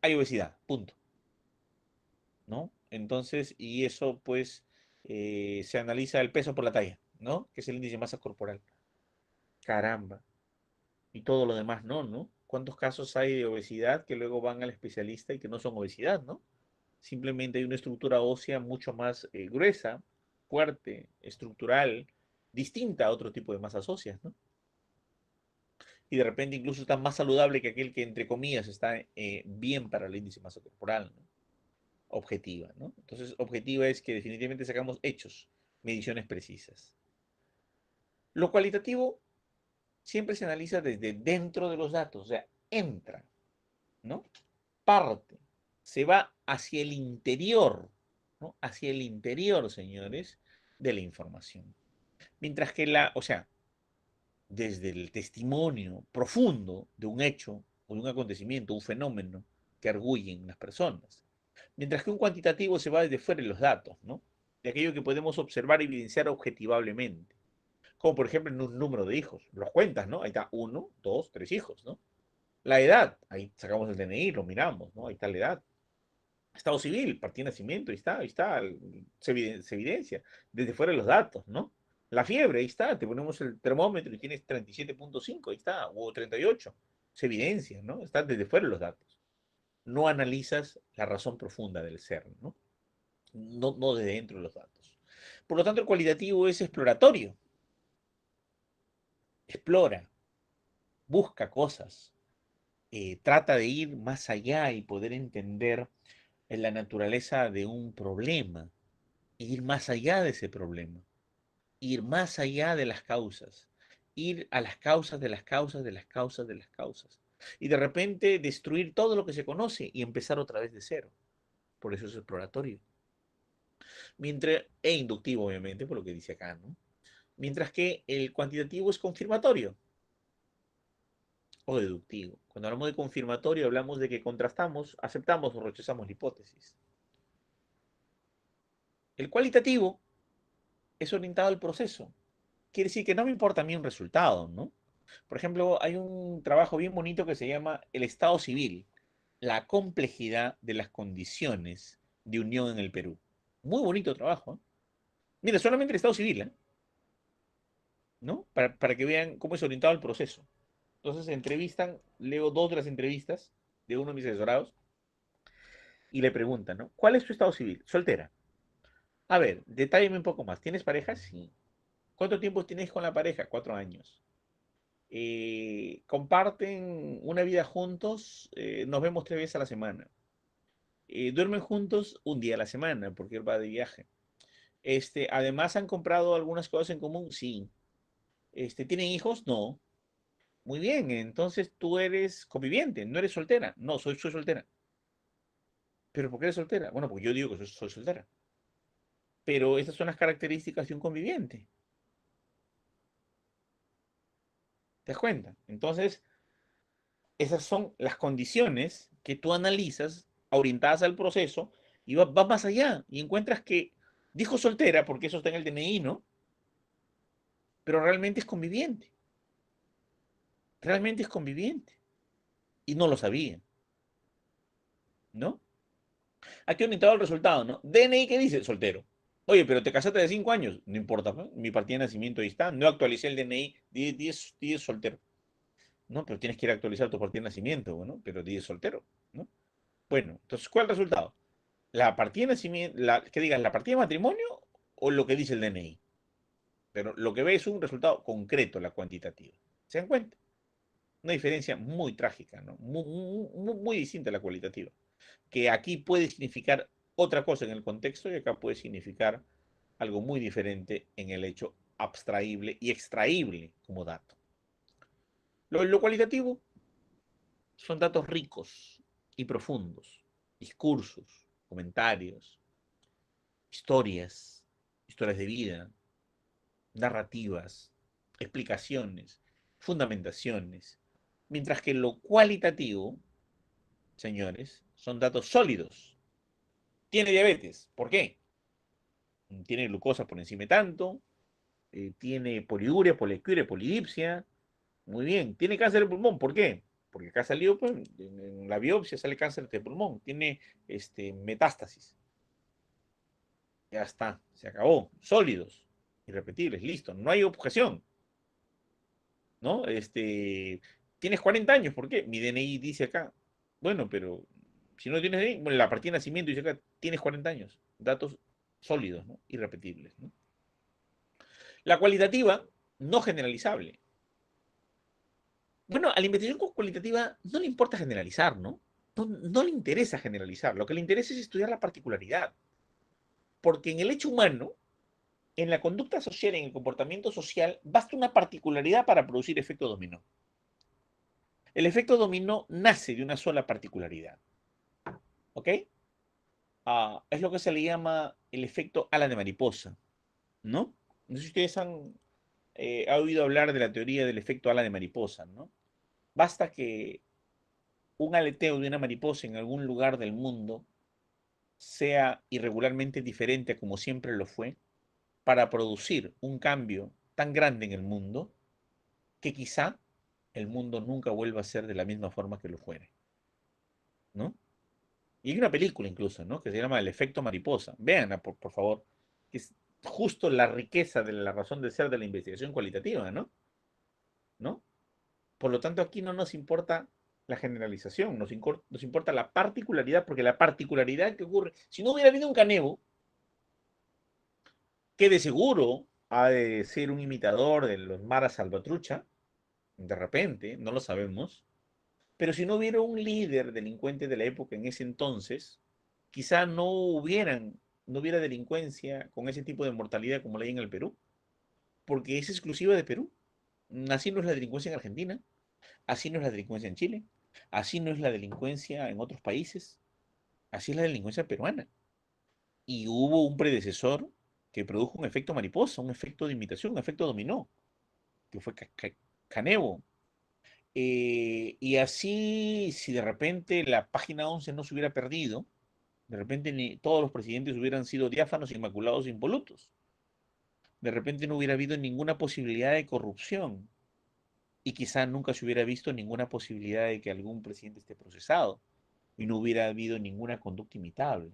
hay obesidad, punto, ¿no? Entonces, y eso pues se analiza el peso por la talla, ¿no? Que es el índice de masa corporal. Caramba. Y todo lo demás no, ¿no? ¿Cuántos casos hay de obesidad que luego van al especialista y que no son obesidad, ¿no? Simplemente hay una estructura ósea mucho más gruesa, fuerte, estructural, distinta a otro tipo de masas óseas, ¿no? Y de repente incluso está más saludable que aquel que, entre comillas, está bien para el índice de masa corporal, ¿no? Objetiva, ¿no? Entonces, objetiva es que definitivamente sacamos hechos, mediciones precisas. Lo cualitativo siempre se analiza desde dentro de los datos, o sea, entra, ¿no? Parte, se va hacia el interior, ¿no? Hacia el interior, señores, de la información. Mientras que o sea, desde el testimonio profundo de un hecho o de un acontecimiento, un fenómeno que arguyen las personas. Mientras que un cuantitativo se va desde fuera de los datos, ¿no? De aquello que podemos observar y evidenciar objetivablemente. Como por ejemplo en un número de hijos. Los cuentas, ¿no? Ahí está 1, 2, 3 hijos, ¿no? La edad, ahí sacamos el DNI, lo miramos, ¿no? Ahí está la edad. Estado civil, partida de nacimiento, ahí está, se evidencia desde fuera de los datos, ¿no? La fiebre, ahí está, te ponemos el termómetro y tienes 37.5, ahí está, o 38, se evidencia, ¿no? Está desde fuera de los datos. No analizas la razón profunda del ser, ¿no? No desde dentro de los datos. Por lo tanto, el cualitativo es exploratorio. Explora, busca cosas, trata de ir más allá y poder entender la naturaleza de un problema, ir más allá de ese problema, ir más allá de las causas, ir a las causas de las causas de las causas de las causas. Y de repente destruir todo lo que se conoce y empezar otra vez de cero. Por eso es exploratorio. E inductivo, obviamente, por lo que dice acá, ¿no? Mientras que el cuantitativo es confirmatorio o deductivo. Cuando hablamos de confirmatorio, hablamos de que contrastamos, aceptamos o rechazamos la hipótesis. El cualitativo es orientado al proceso. Quiere decir que no me importa a mí un resultado, ¿no? Por ejemplo, hay un trabajo bien bonito que se llama El Estado Civil, la complejidad de las condiciones de unión en el Perú. Muy bonito trabajo, ¿eh? Mira, solamente el Estado Civil, ¿eh? ¿No? Para que vean cómo es orientado el proceso. Entonces se entrevistan, leo 2 de las entrevistas de uno de mis asesorados y le preguntan, ¿no? ¿Cuál es tu estado civil? Soltera. A ver, detállame un poco más. ¿Tienes pareja? Sí. ¿Cuánto tiempo tienes con la pareja? 4 años. Comparten una vida juntos, nos vemos 3 veces a la semana. Duermen juntos un día a la semana porque él va de viaje. Además han comprado algunas cosas en común, sí. ¿Tienen hijos? No. Muy bien, entonces tú eres conviviente, no eres soltera. No, soy soltera. ¿Pero por qué eres soltera? Bueno, porque yo digo que soy soltera. Pero esas son las características de un conviviente. ¿Te das cuenta? Entonces, esas son las condiciones que tú analizas orientadas al proceso y vas más allá y encuentras que dijo soltera porque eso está en el DNI, ¿no? Pero realmente es conviviente. Realmente es conviviente. Y no lo sabía, ¿no? Aquí orientado al resultado, ¿no? DNI, ¿qué dice? Soltero. Oye, pero te casaste de 5 años. No importa, ¿no? Mi partida de nacimiento ahí está. No actualicé el DNI. 10 soltero. No, pero tienes que ir a actualizar tu partida de nacimiento, ¿no? Pero 10 soltero, ¿no? Bueno, entonces, ¿cuál es el resultado? La partida de nacimiento, que digas, la partida de matrimonio o lo que dice el DNI. Pero lo que ve es un resultado concreto, la cuantitativa. ¿Se dan cuenta? Una diferencia muy trágica, ¿no? Muy distinta a la cualitativa. Que aquí puede significar otra cosa en el contexto y acá puede significar algo muy diferente en el hecho abstraíble y extraíble como dato. Lo cualitativo son datos ricos y profundos, discursos, comentarios, historias, historias de vida, narrativas, explicaciones, fundamentaciones, mientras que lo cualitativo, señores, son datos sólidos. Tiene diabetes, ¿por qué? Tiene glucosa por encima de tanto, tiene poliuria, poliescuria, polidipsia, muy bien. Tiene cáncer de pulmón, ¿por qué? Porque acá salió, pues, en la biopsia sale cáncer de pulmón, tiene metástasis. Ya está, se acabó. Sólidos, irrepetibles, listo. No hay objeción, ¿no? Tienes 40 años, ¿por qué? Mi DNI dice acá. Bueno, pero si no tienes DNI, bueno, la partida de nacimiento dice acá, tienes 40 años. Datos sólidos, ¿no? Irrepetibles, ¿no? La cualitativa, no generalizable. Bueno, a la investigación cualitativa no le importa generalizar, ¿no? No le interesa generalizar. Lo que le interesa es estudiar la particularidad. Porque en el hecho humano, en la conducta social, en el comportamiento social, basta una particularidad para producir efecto dominó. El efecto dominó nace de una sola particularidad. ¿Ok? Es lo que se le llama el efecto ala de mariposa, ¿no? No sé si ustedes han oído hablar de la teoría del efecto ala de mariposa, ¿no? Basta que un aleteo de una mariposa en algún lugar del mundo sea irregularmente diferente a como siempre lo fue, para producir un cambio tan grande en el mundo que quizá el mundo nunca vuelva a ser de la misma forma que lo fuere, ¿no? Y hay una película incluso, ¿no? Que se llama El efecto mariposa. Véanla, por favor. Que es justo la riqueza de la razón de ser de la investigación cualitativa, ¿no? ¿No? Por lo tanto, aquí no nos importa la generalización, nos importa la particularidad, porque la particularidad que ocurre, si no hubiera habido un Canevo, que de seguro ha de ser un imitador de los Mara Salvatrucha, de repente, no lo sabemos, pero si no hubiera un líder delincuente de la época en ese entonces, quizá no hubiera delincuencia con ese tipo de mortalidad como la hay en el Perú, porque es exclusiva de Perú. Así no es la delincuencia en Argentina, así no es la delincuencia en Chile, así no es la delincuencia en otros países, así es la delincuencia peruana. Y hubo un predecesor que produjo un efecto mariposa, un efecto de imitación, un efecto dominó, que fue Canevo. Y así, si de repente la página 11 no se hubiera perdido, de repente todos los presidentes hubieran sido diáfanos, inmaculados, impolutos. De repente no hubiera habido ninguna posibilidad de corrupción y quizá nunca se hubiera visto ninguna posibilidad de que algún presidente esté procesado y no hubiera habido ninguna conducta imitable.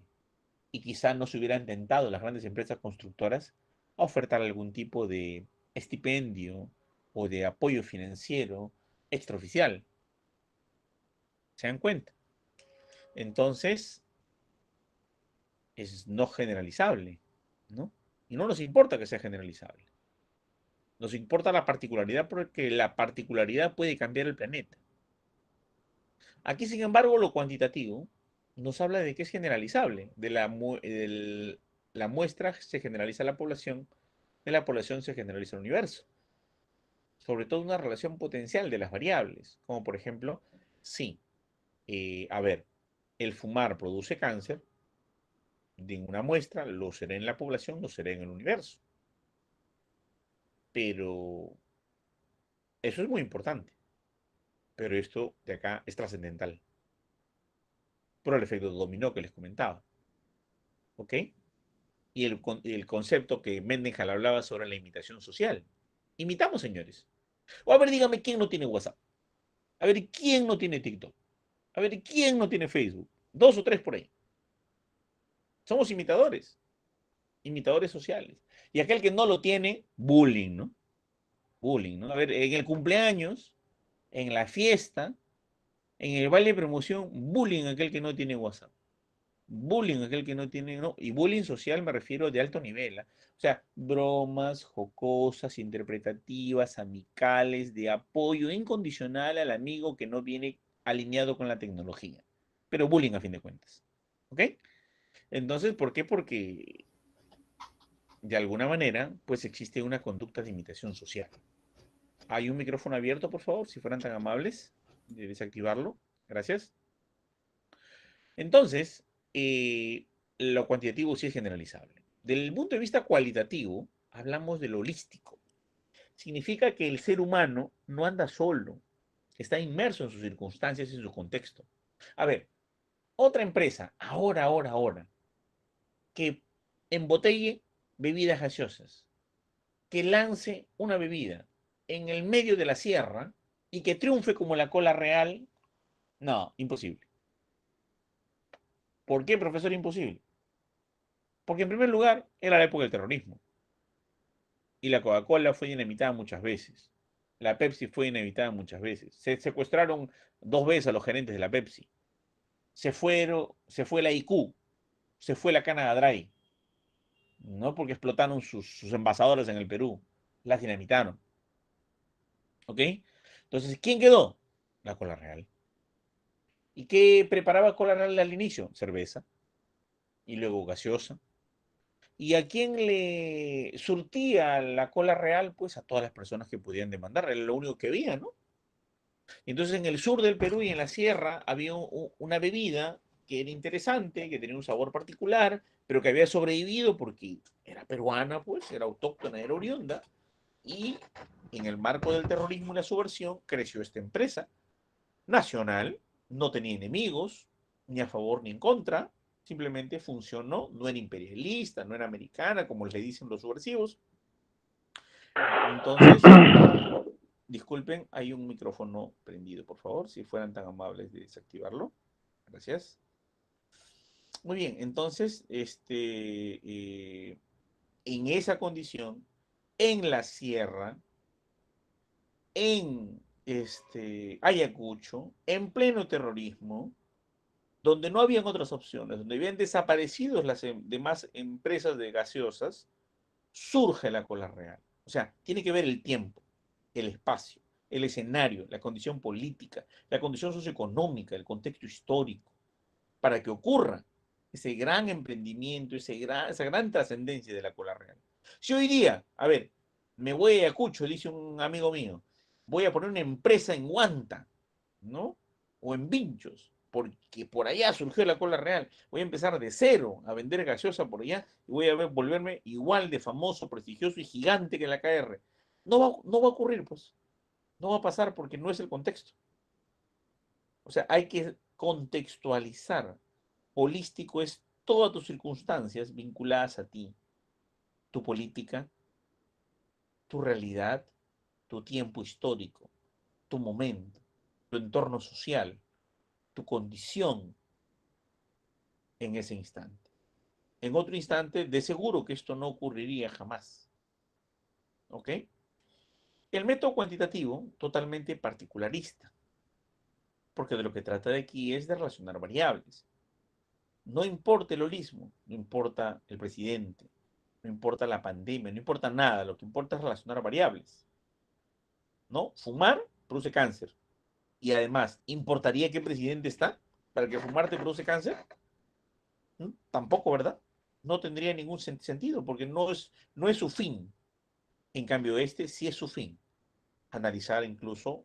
Y quizá no se hubieran tentado las grandes empresas constructoras a ofertar algún tipo de estipendio o de apoyo financiero extraoficial. ¿Se dan cuenta? Entonces, es no generalizable, ¿no? Y no nos importa que sea generalizable. Nos importa la particularidad porque la particularidad puede cambiar el planeta. Aquí, sin embargo, lo cuantitativo nos habla de que es generalizable. La muestra se generaliza a la población, de la población se generaliza al universo. Sobre todo una relación potencial de las variables, como por ejemplo, sí, a ver, el fumar produce cáncer, de una muestra, lo será en la población, lo será en el universo. Pero eso es muy importante. Pero esto de acá es trascendental. Por el efecto dominó que les comentaba. ¿Ok? Y el concepto que Mendenhall hablaba sobre la imitación social. Imitamos, señores. O a ver, dígame quién no tiene WhatsApp. A ver, quién no tiene TikTok. A ver, quién no tiene Facebook. 2 o 3 por ahí. Somos imitadores. Imitadores sociales. Y aquel que no lo tiene, bullying, ¿no? Bullying, ¿no? A ver, en el cumpleaños, en la fiesta, en el baile de promoción, bullying aquel que no tiene WhatsApp. Bullying aquel que no tiene, no, y bullying social me refiero de alto nivel, ¿eh? O sea, bromas jocosas, interpretativas, amicales, de apoyo incondicional al amigo que no viene alineado con la tecnología. Pero bullying a fin de cuentas. ¿Ok? Entonces, ¿por qué? Porque de alguna manera, pues existe una conducta de imitación social. Hay un micrófono abierto, por favor, si fueran tan amables de desactivarlo. Gracias. Entonces, lo cuantitativo sí es generalizable. Desde el punto de vista cualitativo, hablamos de lo holístico. Significa que el ser humano no anda solo, está inmerso en sus circunstancias y en su contexto. A ver, otra empresa, ahora, que embotelle bebidas gaseosas, que lance una bebida en el medio de la sierra y que triunfe como la Cola Real, no, imposible. ¿Por qué, profesor, imposible? Porque en primer lugar, era la época del terrorismo. Y la Coca-Cola fue inhabitada muchas veces. La Pepsi fue inhabitada muchas veces. Se secuestraron 2 veces a los gerentes de la Pepsi. Se fue la IQ, se fue la Canada Dry, ¿no? Porque explotaron sus envasadores en el Perú. las dinamitaron. ¿Ok? Entonces, ¿quién quedó? La Cola Real. ¿Y qué preparaba Cola Real al inicio? Cerveza. Y luego gaseosa. ¿Y a quién le surtía la Cola Real? Pues a todas las personas que podían demandar. Era lo único que había, ¿no? Entonces, en el sur del Perú y en la sierra había una bebida que era interesante, que tenía un sabor particular, pero que había sobrevivido porque era peruana, pues, era autóctona, era oriunda, y en el marco del terrorismo y la subversión creció esta empresa nacional, no tenía enemigos, ni a favor ni en contra, simplemente funcionó, no era imperialista, no era americana, como le dicen los subversivos. Entonces, disculpen, hay un micrófono prendido, por favor, si fueran tan amables de desactivarlo. Gracias. Muy bien, entonces, en esa condición, en la sierra, en Ayacucho, en pleno terrorismo, donde no habían otras opciones, donde habían desaparecido las demás empresas de gaseosas, surge la Cola Real. O sea, tiene que ver el tiempo, el espacio, el escenario, la condición política, la condición socioeconómica, el contexto histórico, para que ocurra ese gran emprendimiento, esa gran trascendencia de la Cola Real. Si hoy día, a ver, me voy a Ayacucho, dice un amigo mío, voy a poner una empresa en Huanta, ¿no? O en Vinchos, porque por allá surgió la Cola Real. Voy a empezar de cero a vender gaseosa por allá y voy a volverme igual de famoso, prestigioso y gigante que la KR. No va a ocurrir, pues. No va a pasar porque no es el contexto. O sea, hay que contextualizar. Holístico es todas tus circunstancias vinculadas a ti, tu política, tu realidad, tu tiempo histórico, tu momento, tu entorno social, tu condición en ese instante. En otro instante, de seguro que esto no ocurriría jamás. ¿Ok? El método cuantitativo, totalmente particularista, porque de lo que trata de aquí es de relacionar variables. No importa el holismo, no importa el presidente, no importa la pandemia, no importa nada, lo que importa es relacionar variables. ¿No? Fumar produce cáncer. Y además, ¿importaría qué presidente está para que fumar te produce cáncer? Tampoco, ¿verdad? No tendría ningún sentido porque no es su fin. En cambio, este sí es su fin. Analizar incluso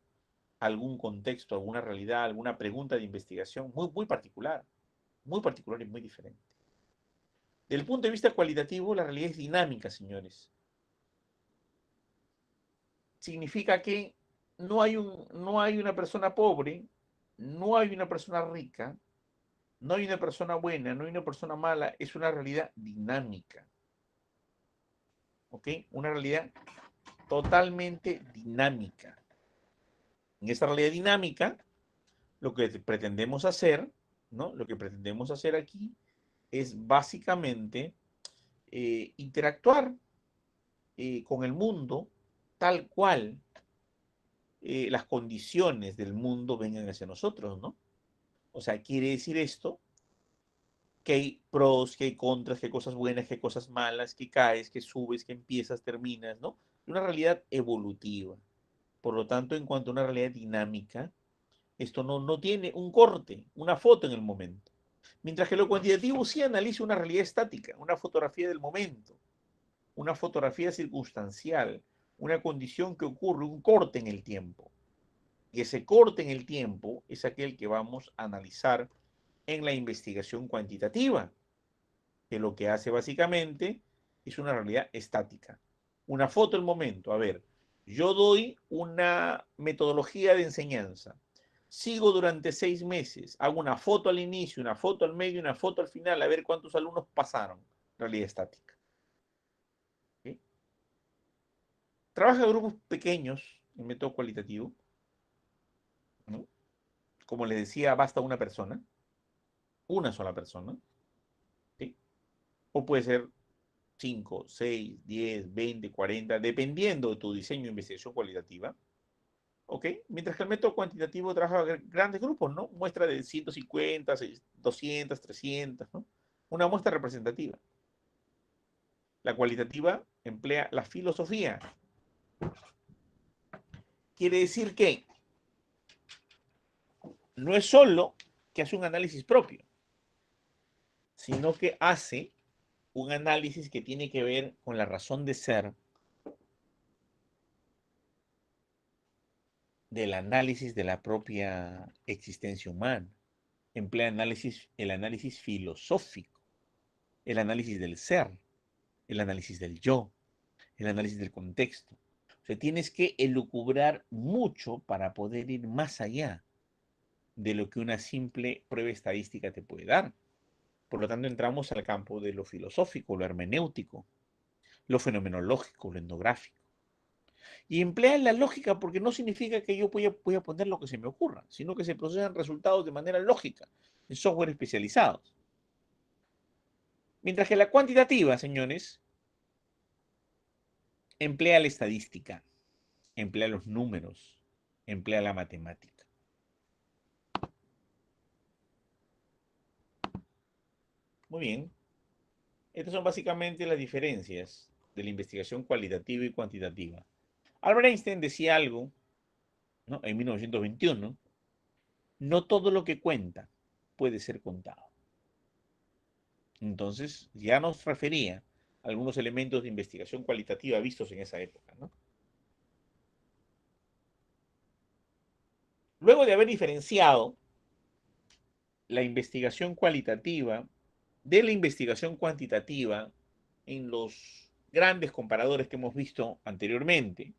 algún contexto, alguna realidad, alguna pregunta de investigación muy particular y muy diferente. Desde el punto de vista cualitativo, la realidad es dinámica, señores. Significa que no hay una persona pobre, no hay una persona rica, no hay una persona buena, no hay una persona mala, es una realidad dinámica. ¿Ok? Una realidad totalmente dinámica. En esta realidad dinámica, lo que pretendemos hacer, ¿no? Lo que pretendemos hacer aquí es básicamente interactuar con el mundo tal cual las condiciones del mundo vengan hacia nosotros, ¿no? O sea, quiere decir esto que hay pros, que hay contras, que hay cosas buenas, que hay cosas malas, que caes, que subes, que empiezas, terminas, ¿no? Una realidad evolutiva. Por lo tanto, en cuanto a una realidad dinámica, esto no tiene un corte, una foto en el momento. Mientras que lo cuantitativo sí analiza una realidad estática, una fotografía del momento, una fotografía circunstancial, una condición que ocurre, un corte en el tiempo. Y ese corte en el tiempo es aquel que vamos a analizar en la investigación cuantitativa, que lo que hace básicamente es una realidad estática. Una foto del momento. A ver, yo doy una metodología de enseñanza. Sigo durante 6 meses. Hago una foto al inicio, una foto al medio, una foto al final, a ver cuántos alumnos pasaron. Realidad estática. ¿Sí? Trabaja en grupos pequeños, en método cualitativo, ¿no? Como les decía, basta una sola persona, ¿sí? O puede ser 5, 6, 10, 20, 40, dependiendo de tu diseño de investigación cualitativa, ¿ok? Mientras que el método cuantitativo trabaja grandes grupos, ¿no? Muestra de 150, 200, 300, ¿no? Una muestra representativa. La cualitativa emplea la filosofía Quiere decir que no es solo que hace un análisis propio, sino que hace un análisis que tiene que ver con la razón de ser del análisis de la propia existencia humana. Emplea el análisis filosófico, el análisis del ser, el análisis del yo, el análisis del contexto. O sea, tienes que elucubrar mucho para poder ir más allá de lo que una simple prueba estadística te puede dar. Por lo tanto, entramos al campo de lo filosófico, lo hermenéutico, lo fenomenológico, lo etnográfico. Y emplea la lógica porque no significa que yo voy a poner lo que se me ocurra, sino que se procesan resultados de manera lógica, en software especializados. Mientras que la cuantitativa, señores, emplea la estadística, emplea los números, emplea la matemática. Muy bien. Estas son básicamente las diferencias de la investigación cualitativa y cuantitativa. Albert Einstein decía algo, ¿no?, en 1921, no todo lo que cuenta puede ser contado. Entonces, ya nos refería a algunos elementos de investigación cualitativa vistos en esa época, ¿no? Luego de haber diferenciado la investigación cualitativa de la investigación cuantitativa en los grandes comparadores que hemos visto anteriormente,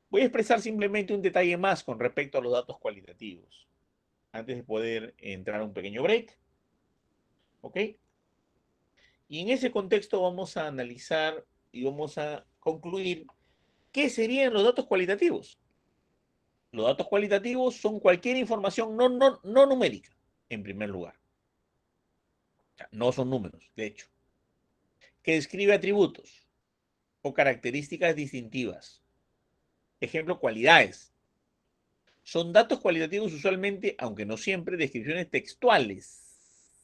voy a expresar simplemente un detalle más con respecto a los datos cualitativos, antes de poder entrar a un pequeño break. ¿Ok? Y en ese contexto vamos a analizar y vamos a concluir qué serían los datos cualitativos. Los datos cualitativos son cualquier información no numérica, en primer lugar. O sea, no son números, de hecho, que describe atributos o características distintivas. Ejemplo, cualidades. Son datos cualitativos usualmente, aunque no siempre, descripciones textuales,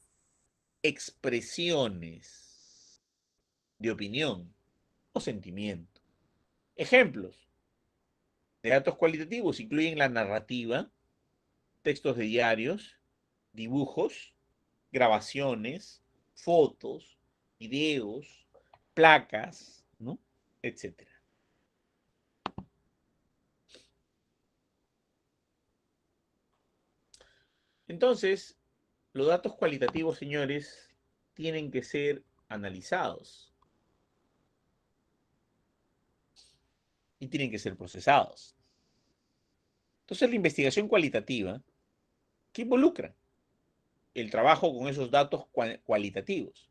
expresiones de opinión o sentimiento. Ejemplos de datos cualitativos incluyen la narrativa, textos de diarios, dibujos, grabaciones, fotos, videos, placas, ¿no?, etcétera. Entonces, los datos cualitativos, señores, tienen que ser analizados y tienen que ser procesados. Entonces, la investigación cualitativa, ¿qué involucra? El trabajo con esos datos cualitativos.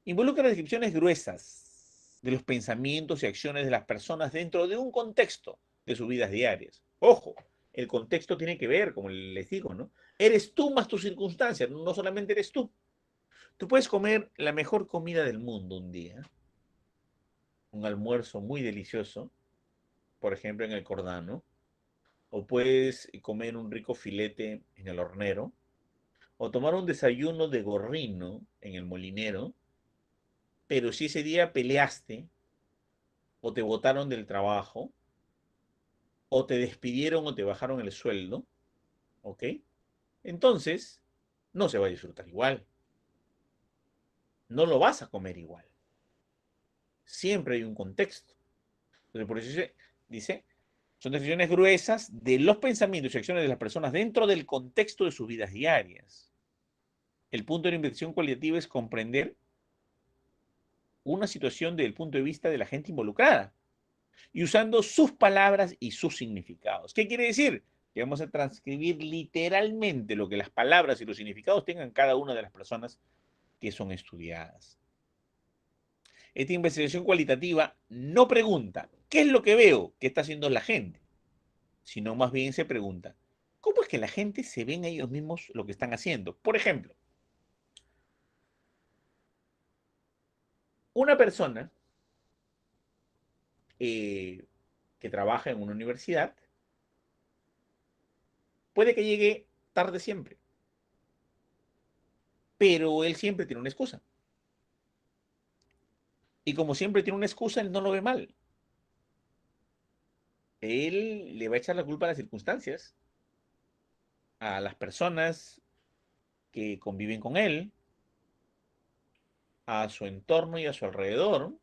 Involucra descripciones gruesas de los pensamientos y acciones de las personas dentro de un contexto de sus vidas diarias. Ojo, el contexto tiene que ver, como les digo, ¿no? Eres tú más tus circunstancias, no solamente eres tú. Tú puedes comer la mejor comida del mundo un día, un almuerzo muy delicioso, por ejemplo en el Cordano, o puedes comer un rico filete en el hornero, o tomar un desayuno de gorrino en el molinero, pero si ese día peleaste, o te botaron del trabajo, o te despidieron o te bajaron el sueldo, ¿ok? Entonces, no se va a disfrutar igual. No lo vas a comer igual. Siempre hay un contexto. Entonces, por eso dice, son decisiones gruesas de los pensamientos y acciones de las personas dentro del contexto de sus vidas diarias. El punto de la investigación cualitativa es comprender una situación desde el punto de vista de la gente involucrada y usando sus palabras y sus significados. ¿Qué quiere decir? Que vamos a transcribir literalmente lo que las palabras y los significados tengan cada una de las personas que son estudiadas. Esta investigación cualitativa no pregunta, ¿qué es lo que veo que está haciendo la gente? Sino más bien se pregunta, ¿cómo es que la gente se ven a ellos mismos lo que están haciendo? Por ejemplo, una persona que trabaja en una universidad puede que llegue tarde siempre, pero él siempre tiene una excusa. Y como siempre tiene una excusa, él no lo ve mal. él le va a echar la culpa a las circunstancias, a las personas que conviven con él, a su entorno y a su alrededor,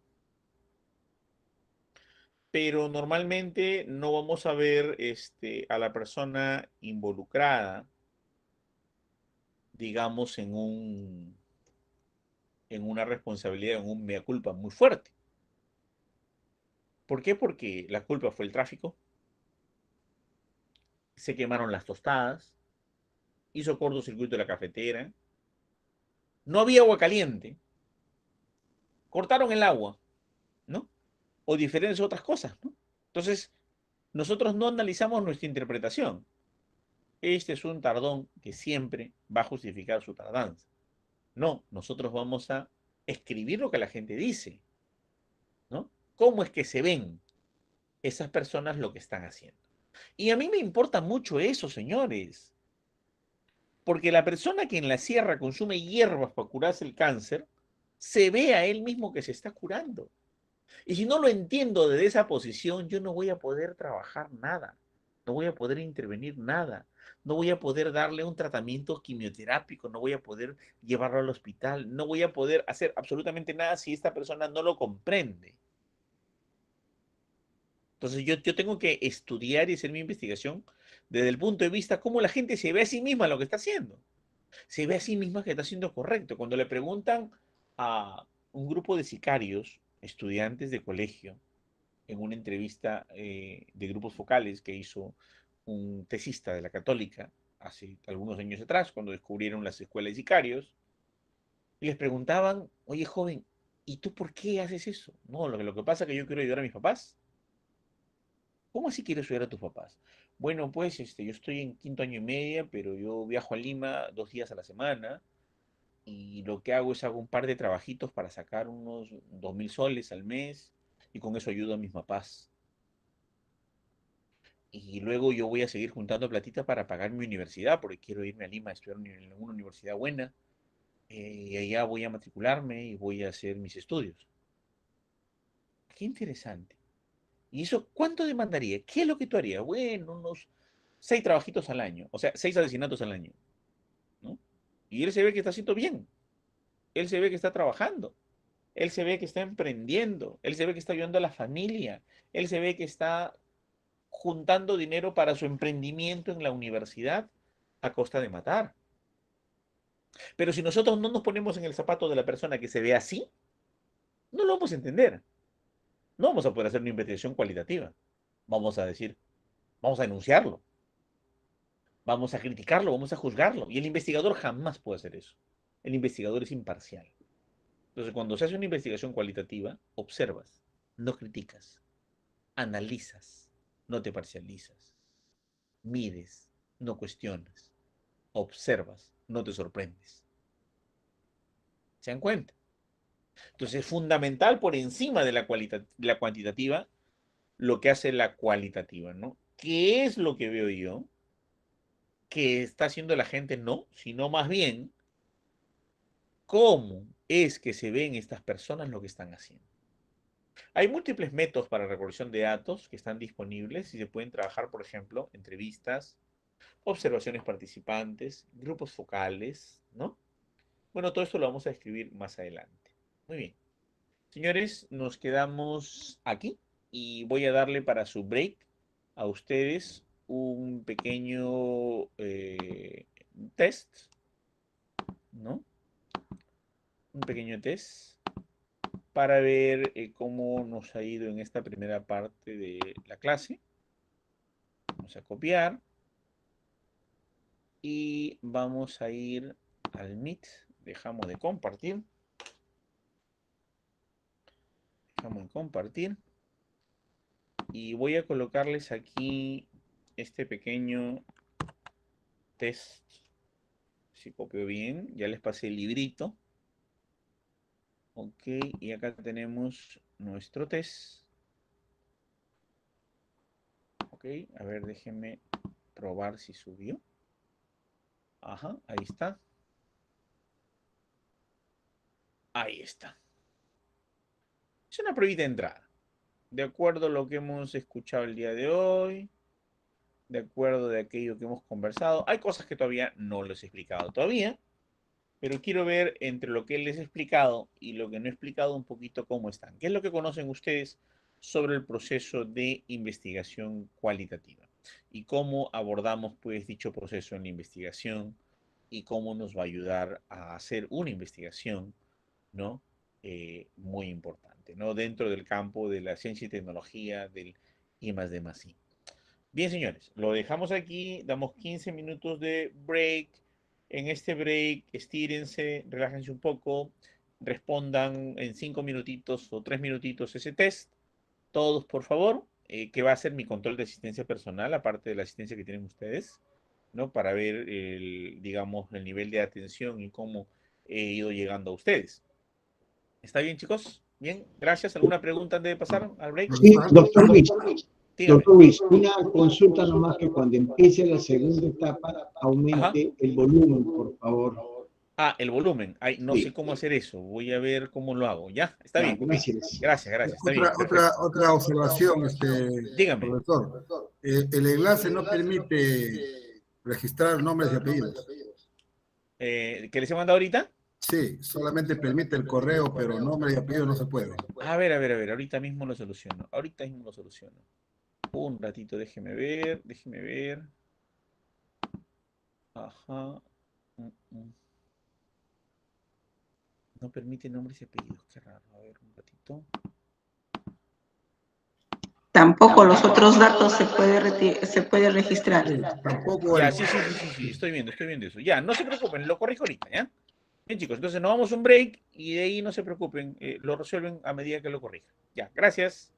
pero normalmente no vamos a ver a la persona involucrada, digamos, en una responsabilidad, en un mea culpa muy fuerte. ¿Por qué? Porque la culpa fue el tráfico, se quemaron las tostadas, hizo cortocircuito la cafetera, no había agua caliente, cortaron el agua, ¿no? O diferentes otras cosas, ¿no? Entonces, nosotros no analizamos nuestra interpretación. Este es un tardón que siempre va a justificar su tardanza. No, nosotros vamos a escribir lo que la gente dice, ¿no? ¿Cómo es que se ven esas personas lo que están haciendo? Y a mí me importa mucho eso, señores, porque la persona que en la sierra consume hierbas para curarse el cáncer, se ve a él mismo que se está curando. Y si no lo entiendo desde esa posición, yo no voy a poder trabajar nada, no voy a poder intervenir nada, no voy a poder darle un tratamiento quimioterápico, no voy a poder llevarlo al hospital, no voy a poder hacer absolutamente nada si esta persona no lo comprende. Entonces yo tengo que estudiar y hacer mi investigación desde el punto de vista cómo la gente se ve a sí misma lo que está haciendo. Se ve a sí misma que está haciendo correcto. Cuando le preguntan a un grupo de sicarios, estudiantes de colegio, en una entrevista de grupos focales que hizo un tesista de la Católica hace algunos años atrás, cuando descubrieron las escuelas de sicarios, y les preguntaban, oye joven, ¿y tú por qué haces eso? No, lo que pasa es que yo quiero ayudar a mis papás. ¿Cómo así quieres ayudar a tus papás? Bueno, pues yo estoy en quinto año y media, pero yo viajo a Lima 2 días a la semana y lo que hago es hago un par de trabajitos para sacar unos 2.000 soles al mes y con eso ayudo a mis papás. Y luego yo voy a seguir juntando platita para pagar mi universidad, porque quiero irme a Lima a estudiar en una universidad buena. Y allá voy a matricularme y voy a hacer mis estudios. Qué interesante. ¿Y eso cuánto demandaría? ¿Qué es lo que tú harías? Bueno, unos 6 trabajitos al año, o sea, 6 asesinatos al año, ¿no? Y él se ve que está haciendo bien. Él se ve que está trabajando. Él se ve que está emprendiendo. Él se ve que está ayudando a la familia. Él se ve que está juntando dinero para su emprendimiento en la universidad a costa de matar. Pero si nosotros no nos ponemos en el zapato de la persona que se ve así, no lo vamos a entender. No vamos a poder hacer una investigación cualitativa. Vamos a decir, vamos a denunciarlo, vamos a criticarlo, vamos a juzgarlo. Y el investigador jamás puede hacer eso. El investigador es imparcial. Entonces, cuando se hace una investigación cualitativa, observas, no criticas, analizas, no te parcializas, mides, no cuestionas, observas, no te sorprendes. ¿Se dan cuenta? Entonces es fundamental por encima de la cuantitativa lo que hace la cualitativa, ¿no? ¿Qué es lo que veo yo? ¿Que está haciendo la gente? No, sino más bien, ¿cómo es que se ven estas personas lo que están haciendo? Hay múltiples métodos para recolección de datos que están disponibles y se pueden trabajar, por ejemplo, entrevistas, observaciones participantes, grupos focales, ¿no? Bueno, todo esto lo vamos a describir más adelante. Muy bien. Señores, nos quedamos aquí y voy a darle para su break a ustedes un pequeño test, ¿no? Un pequeño test para ver cómo nos ha ido en esta primera parte de la clase. Vamos a copiar y vamos a ir al Meet. Dejamos de compartir. Dejamos de compartir. Y voy a colocarles aquí este pequeño test. Si copio bien, ya les pasé el librito. Ok, y acá tenemos nuestro test. Ok, a ver, déjenme probar si subió. Ajá, ahí está. Ahí está. Es una pruebita de entrada. de acuerdo a lo que hemos escuchado el día de hoy, de acuerdo de aquello que hemos conversado, hay cosas que todavía no les he explicado todavía, pero quiero ver entre lo que les he explicado y lo que no he explicado un poquito cómo están. ¿Qué es lo que conocen ustedes sobre el proceso de investigación cualitativa? Y cómo abordamos pues dicho proceso en la investigación y cómo nos va a ayudar a hacer una investigación, ¿no? Muy importante, ¿no? Dentro del campo de la ciencia y tecnología, del I más D más I. Bien, señores, lo dejamos aquí, damos 15 minutos de break. En este break, estírense, relájense un poco, respondan en 5 minutitos o 3 minutitos ese test. Todos, por favor, que va a ser mi control de asistencia personal, aparte de la asistencia que tienen ustedes, ¿no? Para ver, digamos, el nivel de atención y cómo he ido llegando a ustedes. ¿Está bien, chicos? Bien, gracias. ¿Alguna pregunta antes de pasar al break? Sí, doctor Luis, Dígame. doctor Luis, una consulta nomás que cuando empiece la segunda etapa Ajá. aumente el volumen, por favor. Ah, el volumen. Ay, no sé Sí, cómo hacer eso. Voy a ver cómo lo hago. Ya, está ya, bien. gracias. Gracias, gracias. Está bien, perfecto. Otra observación, Dígame. profesor. El enlace no permite registrar nombres y apellidos. ¿Qué les he mandado ahorita? Sí, solamente permite el correo, pero nombre y apellido no se puede. A ver, a ver, a ver. Ahorita mismo lo soluciono. Ahorita mismo lo soluciono. Un ratito, déjeme ver, déjeme ver. Ajá. Mm. No permite nombres y apellidos. Qué raro. A ver, un ratito. Tampoco los otros datos se puede registrar. Sí, tampoco Ya, sí. Estoy viendo eso. Ya, no se preocupen, lo corrijo ahorita, ¿ya? Bien, chicos, entonces nos vamos a un break y de ahí no se preocupen, lo resuelven a medida que lo corrijan. Ya, gracias.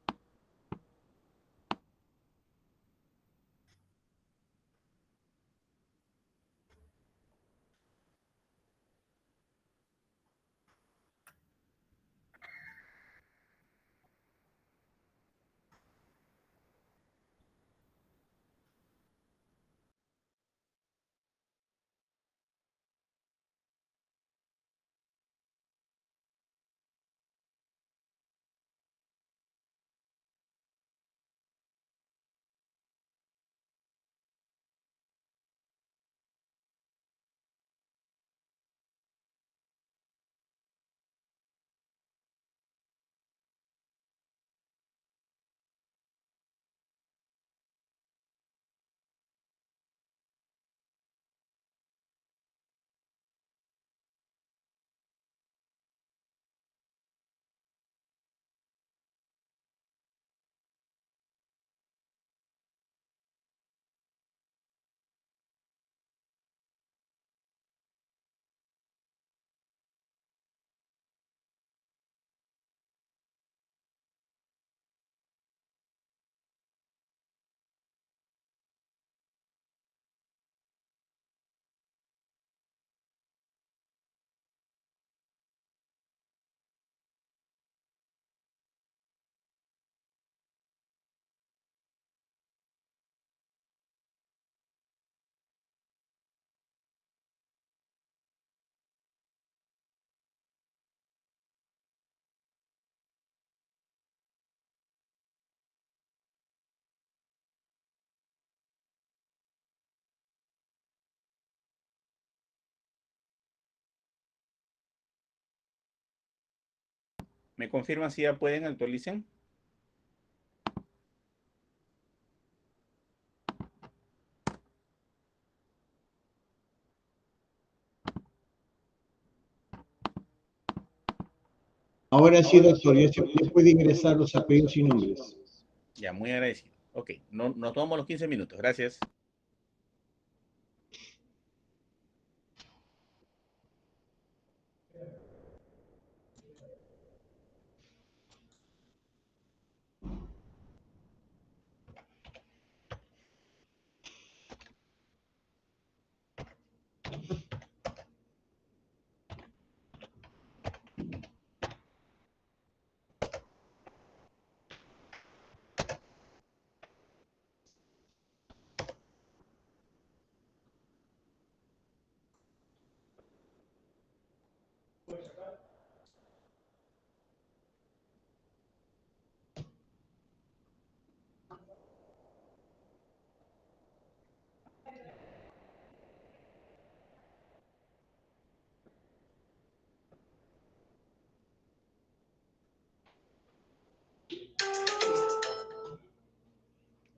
¿Me confirman si ya pueden actualicen? Ahora sí, doctor, ya puede ingresar los apellidos y nombres. Ya, muy agradecido. Ok, no, nos tomamos los 15 minutos. Gracias.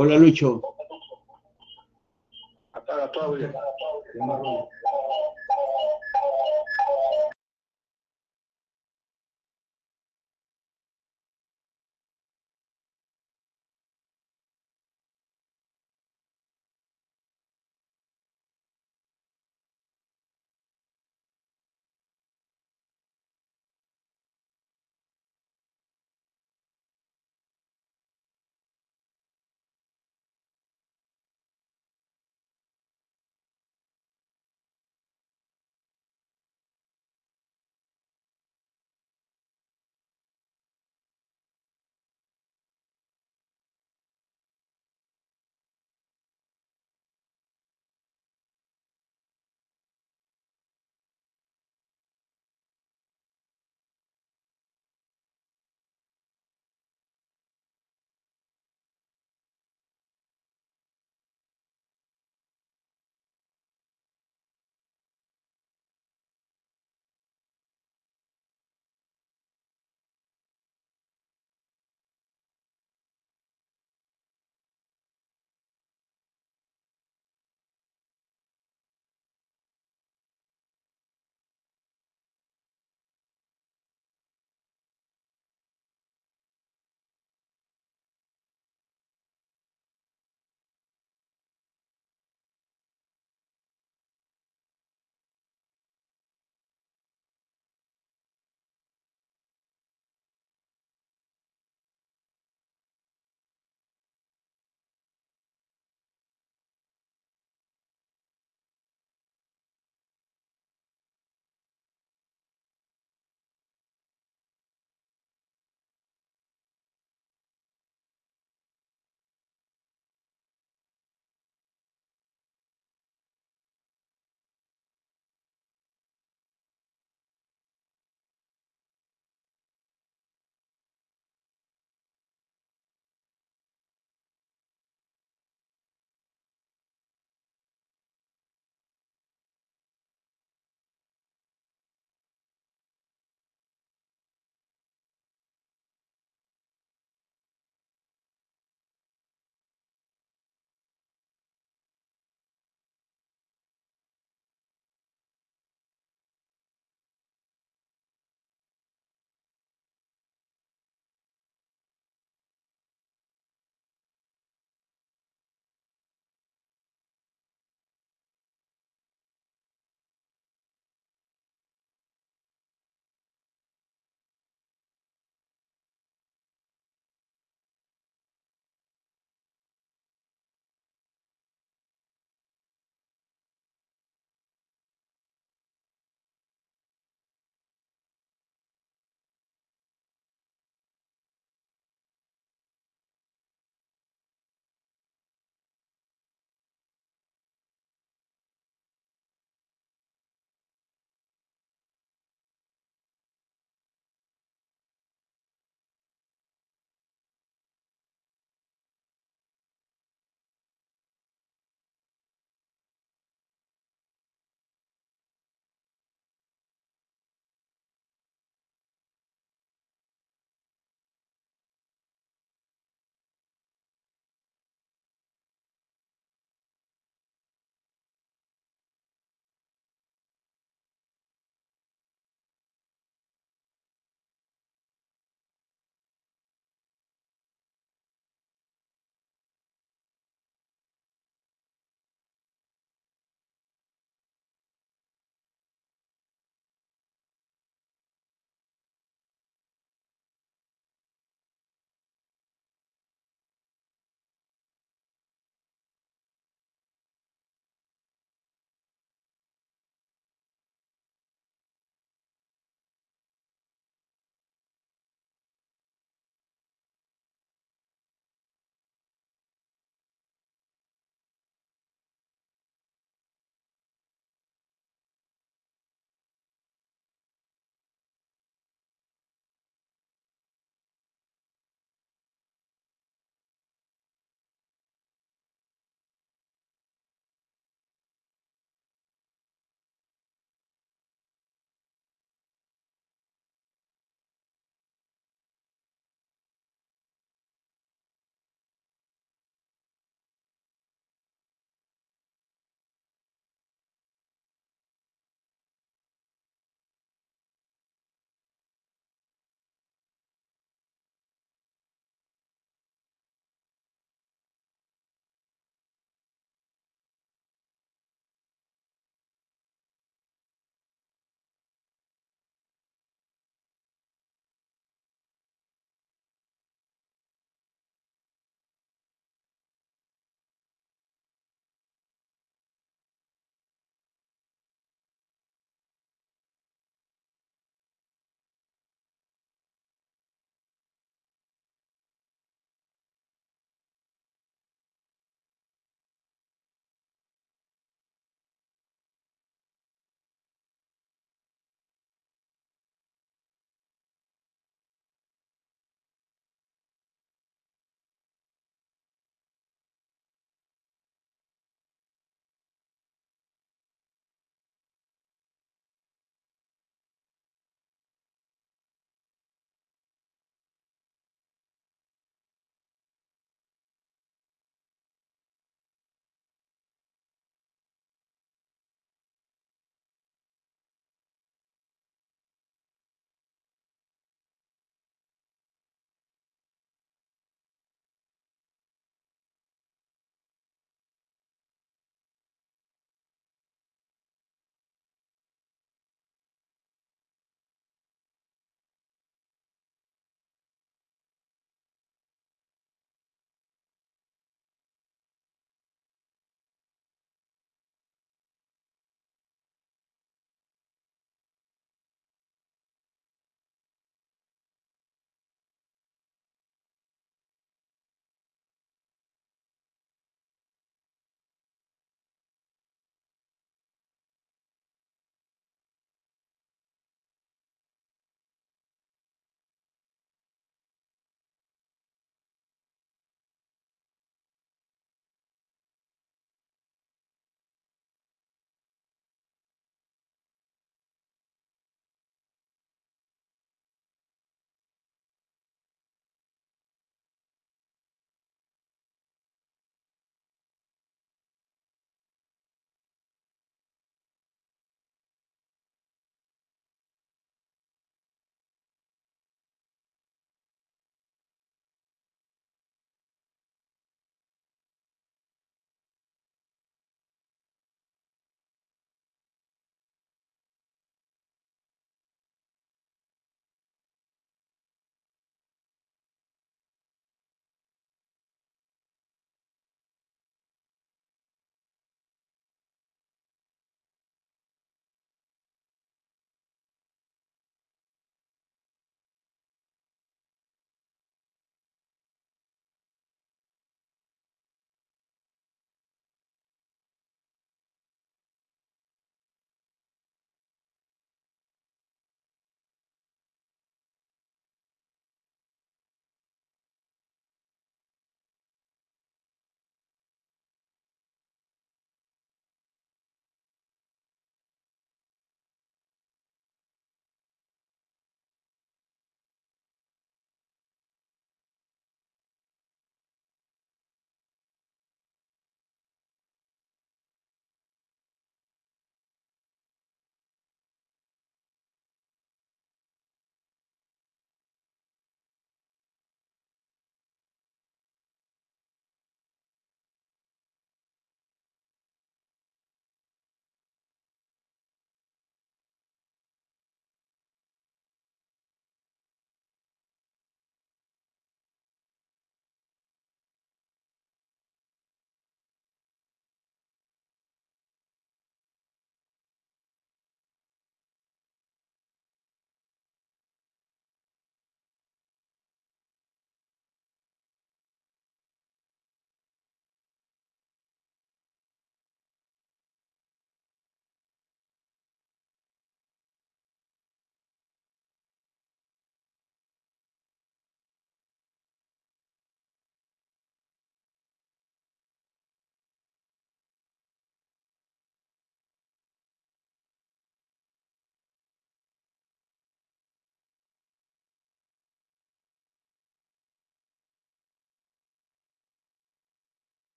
Hola, Lucho. Apaga todo bien.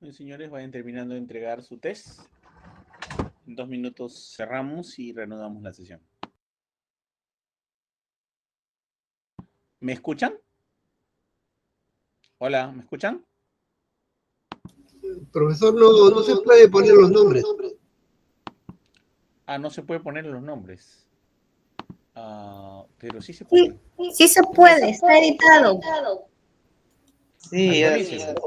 Bueno, señores, vayan terminando de entregar su test. En 2 minutos cerramos y reanudamos la sesión. ¿Me escuchan? Hola, ¿me escuchan? Profesor, no se puede poner los nombres. Ah, no se puede poner los nombres. Pero sí se puede. Sí se puede, está editado. Sí, Actualícelo.